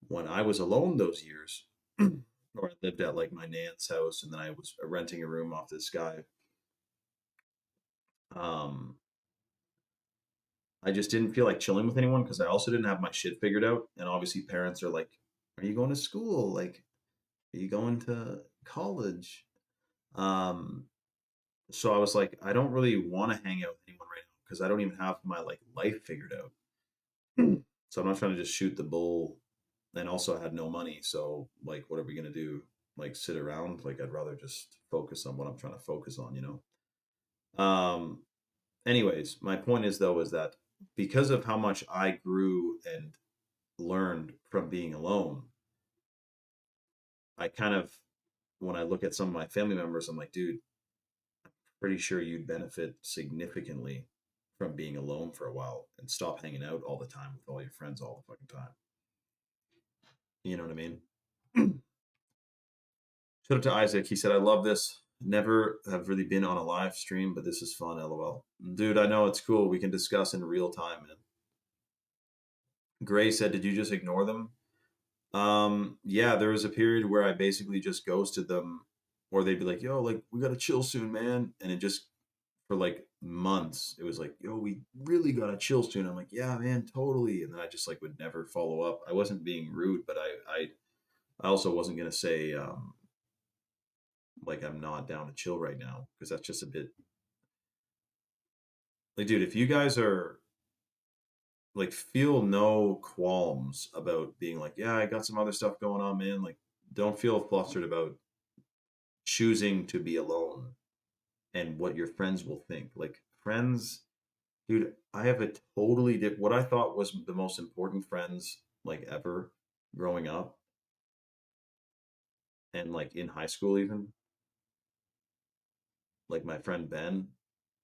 when I was alone those years, or I lived at like my nan's house, and then I was renting a room off this guy. Um, I just didn't feel like chilling with anyone because I also didn't have my shit figured out. And obviously, parents are like, "Are you going to school? Like, are you going to college?" Um, so I was like, I don't really want to hang out with anyone right now because I don't even have my like life figured out. So I'm not trying to just shoot the bull. And also, I had no money, so like, what are we gonna do? Like, sit around? Like, I'd rather just focus on what I'm trying to focus on, you know? Anyways, my point is though, is that because of how much I grew and learned from being alone, I kind of, when I look at some of my family members, I'm like, dude, pretty sure you'd benefit significantly from being alone for a while and stop hanging out all the time with all your friends all the fucking time. You know what I mean? Shout out to Isaac. He said, I love this. Never have really been on a live stream, but this is fun, lol. Dude, I know it's cool. We can discuss in real time, man. Gray said, did you just ignore them? Yeah, there was a period where I basically just ghosted them, or they'd be like, yo, like, we gotta chill soon, man. And it just, for like months, it was like, yo, we really gotta chill soon. I'm like, yeah, man, totally. And then I just like would never follow up. I wasn't being rude, but I also wasn't gonna say, like I'm not down to chill right now because that's just a bit like, dude, if you guys are like, feel no qualms about being like, yeah, I got some other stuff going on, man. Like, don't feel flustered about choosing to be alone and what your friends will think. Like, friends, dude, I have a totally different, what I thought was the most important friends like ever growing up and like in high school, even like my friend Ben.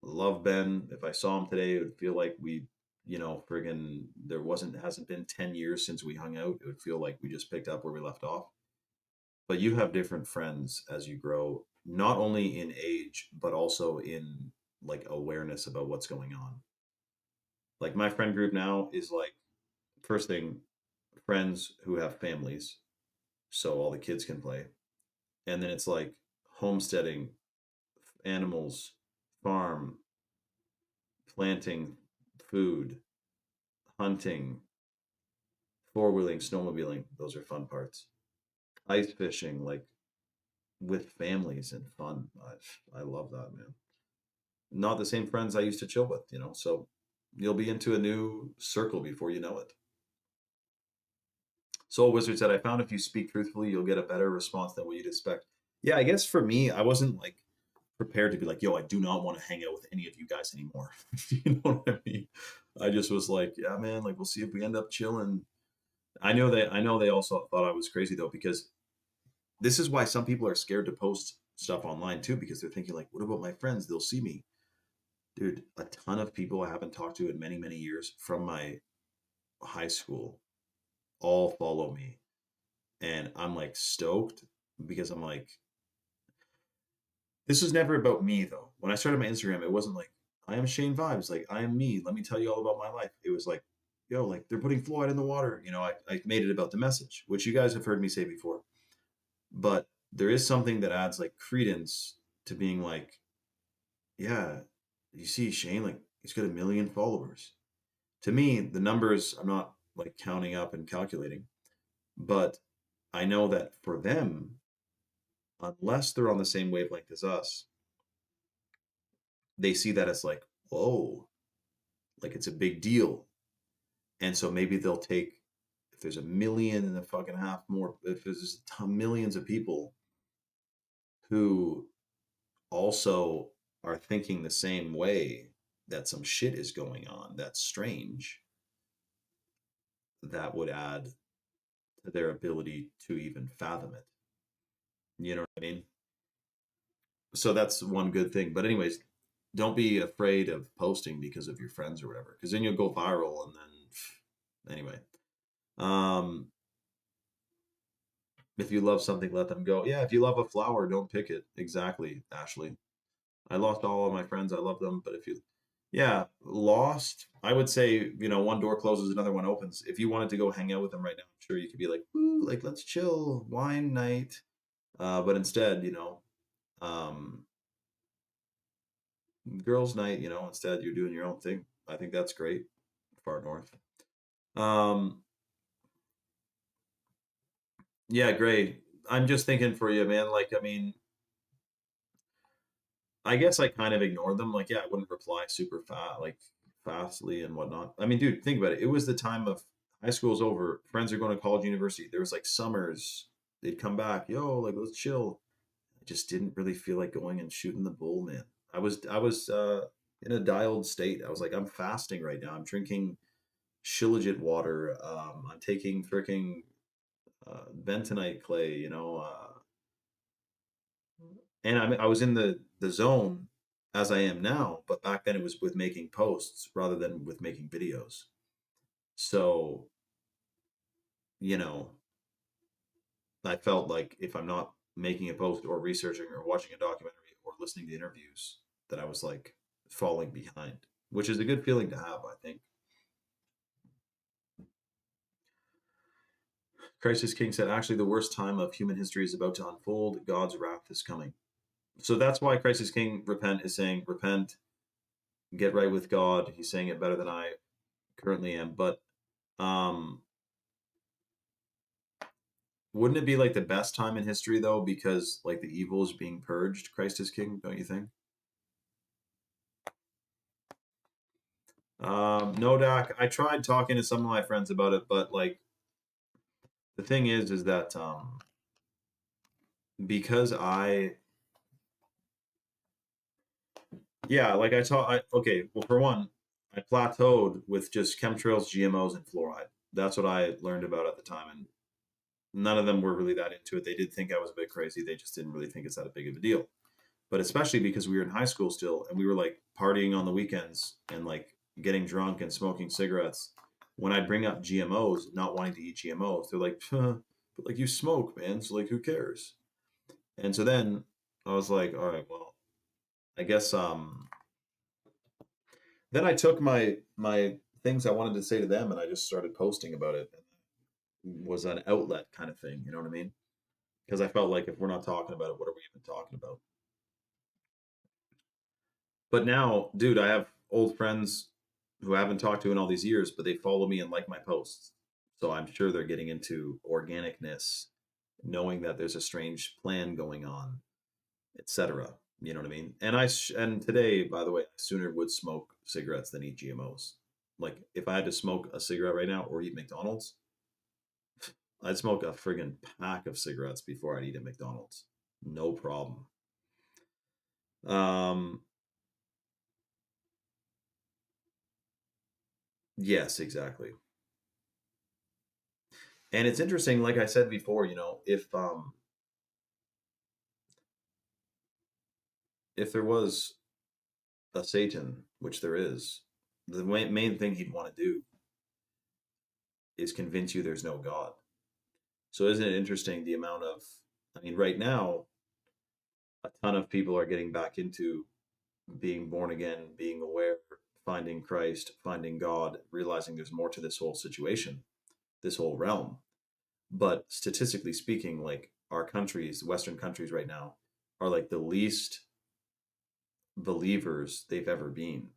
Love Ben. If I saw him today, it would feel like we, friggin' there hasn't been 10 years since we hung out. It would feel like we just picked up where we left off. But you have different friends as you grow, not only in age, but also in like awareness about what's going on. Like my friend group now is like, first thing, friends who have families, so all the kids can play. And then it's like homesteading, animals, farm, planting food, hunting, four wheeling, snowmobiling. Those are fun parts. Ice fishing, like with families and fun. I love that, man. not the same friends I used to chill with, you know. So you'll be into a new circle before you know it. Soul Wizard said, I found if you speak truthfully, you'll get a better response than what you'd expect. Yeah, I guess for me, I wasn't like prepared to be like, yo, I do not want to hang out with any of you guys anymore. You know what I mean? I just was like, yeah, man, like we'll see if we end up chilling. I know they also thought I was crazy though, because this is why some people are scared to post stuff online too, because they're thinking like, what about my friends? They'll see me. Dude, a ton of people I haven't talked to in many, many years from my high school all follow me. And I'm like stoked because I'm like, this was never about me though. When I started my Instagram, it wasn't like, I am Shane Vibes. Like, I am me. Let me tell you all about my life. It was like, yo, like they're putting fluoride in the water. You know, I made it about the message, which you guys have heard me say before. But there is something that adds like credence to being like, yeah, you see Shane, like he's got 1 million followers. To me, the numbers, I'm not like counting up and calculating, but I know that for them, unless they're on the same wavelength as us, they see that as like, whoa, like it's a big deal. And so maybe they'll take, if there's 1.5 million more, if there's millions of people who also are thinking the same way, that some shit is going on that's strange, that would add to their ability to even fathom it. You know what I mean? So that's one good thing. But anyways, don't be afraid of posting because of your friends or whatever, because then you'll go viral and then anyway. Um, if you love something, let them go. Yeah, if you love a flower, don't pick it. Exactly, Ashley. I lost all of my friends. I love them, but if you, yeah, lost, I would say, you know, one door closes, another one opens. If you wanted to go hang out with them right now, I'm sure you could be like, ooh, like let's chill, wine night. But instead, you know, um, girls' night, you know, instead you're doing your own thing. I think that's great. Far north. Um, yeah, great. I'm just thinking for you, man. Like, I mean, I guess I kind of ignored them. Like, yeah, I wouldn't reply super fast, like fastly and whatnot. I mean, dude, think about it. It was the time of high school's over. Friends are going to college, university. There was like summers. They'd come back. Yo, like let's chill. I just didn't really feel like going and shooting the bull, man. I was in a dialed state. I was like, I'm fasting right now. I'm drinking Shilajit water. I'm taking freaking bentonite clay. You know, and I was in the zone as I am now, but back then it was with making posts rather than with making videos. So, you know, I felt like if I'm not making a post or researching or watching a documentary or listening to interviews, that I was like falling behind, which is a good feeling to have, I think. Crisis King said, actually, the worst time of human history is about to unfold. God's wrath is coming. So that's why Crisis King repent is saying, repent, get right with God. He's saying it better than I currently am. But um, wouldn't it be like the best time in history though, because like the evil is being purged? Christ is king, don't you think? No, Doc. I tried talking to some of my friends about it, but like the thing is that because yeah, like I taught, okay, well, for one, I plateaued with just chemtrails, GMOs, and fluoride. That's what I learned about at the time, and none of them were really that into it. They did think I was a bit crazy. They just didn't really think it's that a big of a deal. But especially because we were in high school still and we were like partying on the weekends and like getting drunk and smoking cigarettes. When I bring up GMOs, not wanting to eat GMOs, they're like, huh, but like you smoke, man. So like, who cares? And so then I was like, all right, well, I guess then I took my things I wanted to say to them and I just started posting about it. It was an outlet kind of thing, you know what I mean? Because I felt like if we're not talking about it, what are we even talking about? But now, dude, I have old friends who I haven't talked to in all these years, but they follow me and like my posts. So I'm sure they're getting into organicness, knowing that there's a strange plan going on, etc. You know what I mean? And today, by the way, I sooner would smoke cigarettes than eat GMOs. Like if I had to smoke a cigarette right now or eat McDonald's, I'd smoke a friggin' pack of cigarettes before I'd eat at McDonald's. No problem. Um, yes, exactly. And it's interesting, like I said before, if there was a Satan, which there is, the main thing he'd want to do is convince you there's no God. So isn't it interesting the amount of, I mean, right now, a ton of people are getting back into being born again, being aware, finding Christ, finding God, realizing there's more to this whole situation, this whole realm. But statistically speaking, like our countries, Western countries right now, are like the least believers they've ever been.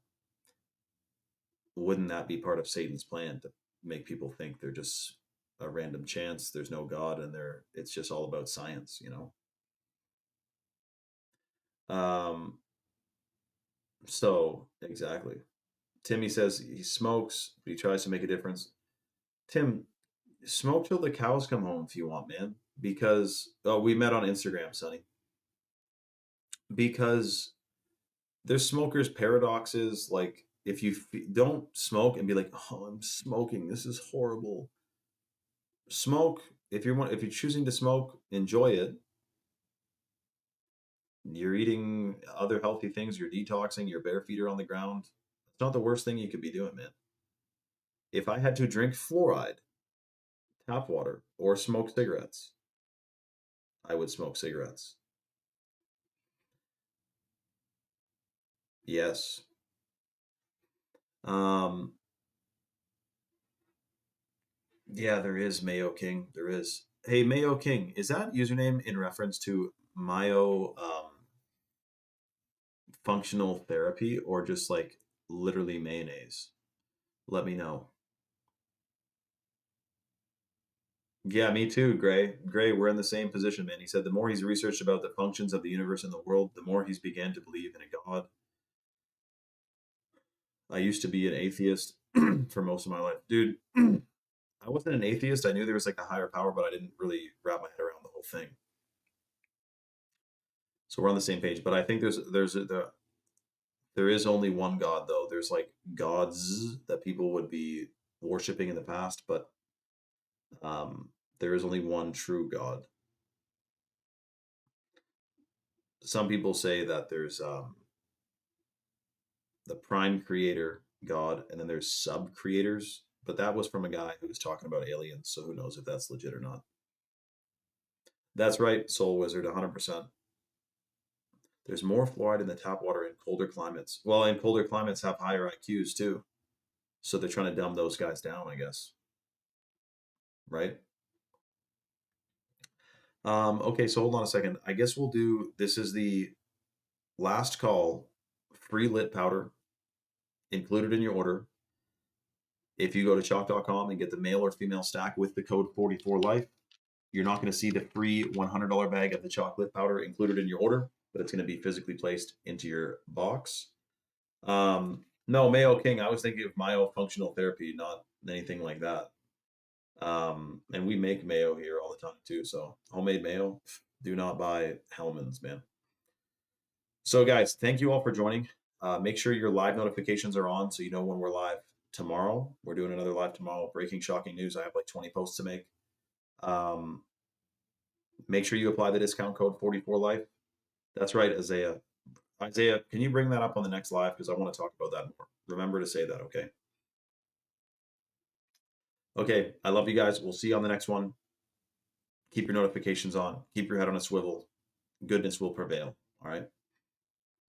Wouldn't that be part of Satan's plan to make people think they're just a random chance, there's no God, and it's just all about science, you know? So exactly. Timmy says he smokes, but he tries to make a difference. Tim, smoke till the cows come home if you want, man. Because we met on Instagram, Sonny. Because there's smokers' paradoxes. Like if you don't smoke and be like, "Oh, I'm smoking. This is horrible." Smoke if you're choosing to smoke, enjoy it. You're eating other healthy things. You're detoxing. You're bare feet are on the ground. It's not the worst thing you could be doing, man. If I had to drink fluoride, tap water, or smoke cigarettes, I would smoke cigarettes. Yes. Um, yeah, there is Mayo King. There is. Hey, Mayo King, is that username in reference to Mayo functional therapy or just like literally mayonnaise? Let me know. Yeah, me too, Gray. Gray, we're in the same position, man. He said the more he's researched about the functions of the universe and the world, the more he's began to believe in a God. I used to be an atheist for most of my life. Dude, I wasn't an atheist. I knew there was like a higher power, but I didn't really wrap my head around the whole thing. So we're on the same page. But I think there is only one God though. There's like gods that people would be worshiping in the past, but um, there is only one true God. Some people say that there's the prime creator God, and then there's sub creators. But that was from a guy who was talking about aliens, so who knows if that's legit or not. That's right, Soul Wizard, 100%. There's more fluoride in the tap water in colder climates. Well, in colder climates have higher IQs too. So they're trying to dumb those guys down, I guess. Right? Okay, so hold on a second. I guess we'll do this is the last call, free lit powder included in your order. If you go to chalk.com and get the male or female stack with the code 44life, you're not going to see the free $100 bag of the chocolate powder included in your order, but it's going to be physically placed into your box. No, Mayo King, I was thinking of myofunctional therapy, not anything like that. And we make mayo here all the time too. So homemade mayo, do not buy Hellman's, man. So guys, thank you all for joining. Make sure your live notifications are on so you know when we're live tomorrow. We're doing another live tomorrow. Breaking shocking news. I have like 20 posts to make. Um, make sure you apply the discount code 44life. That's right, Isaiah. Isaiah, can you bring that up on the next live? Because I want to talk about that more. Remember to say that, okay? Okay, I love you guys. We'll see you on the next one. Keep your notifications on. Keep your head on a swivel. Goodness will prevail. All right.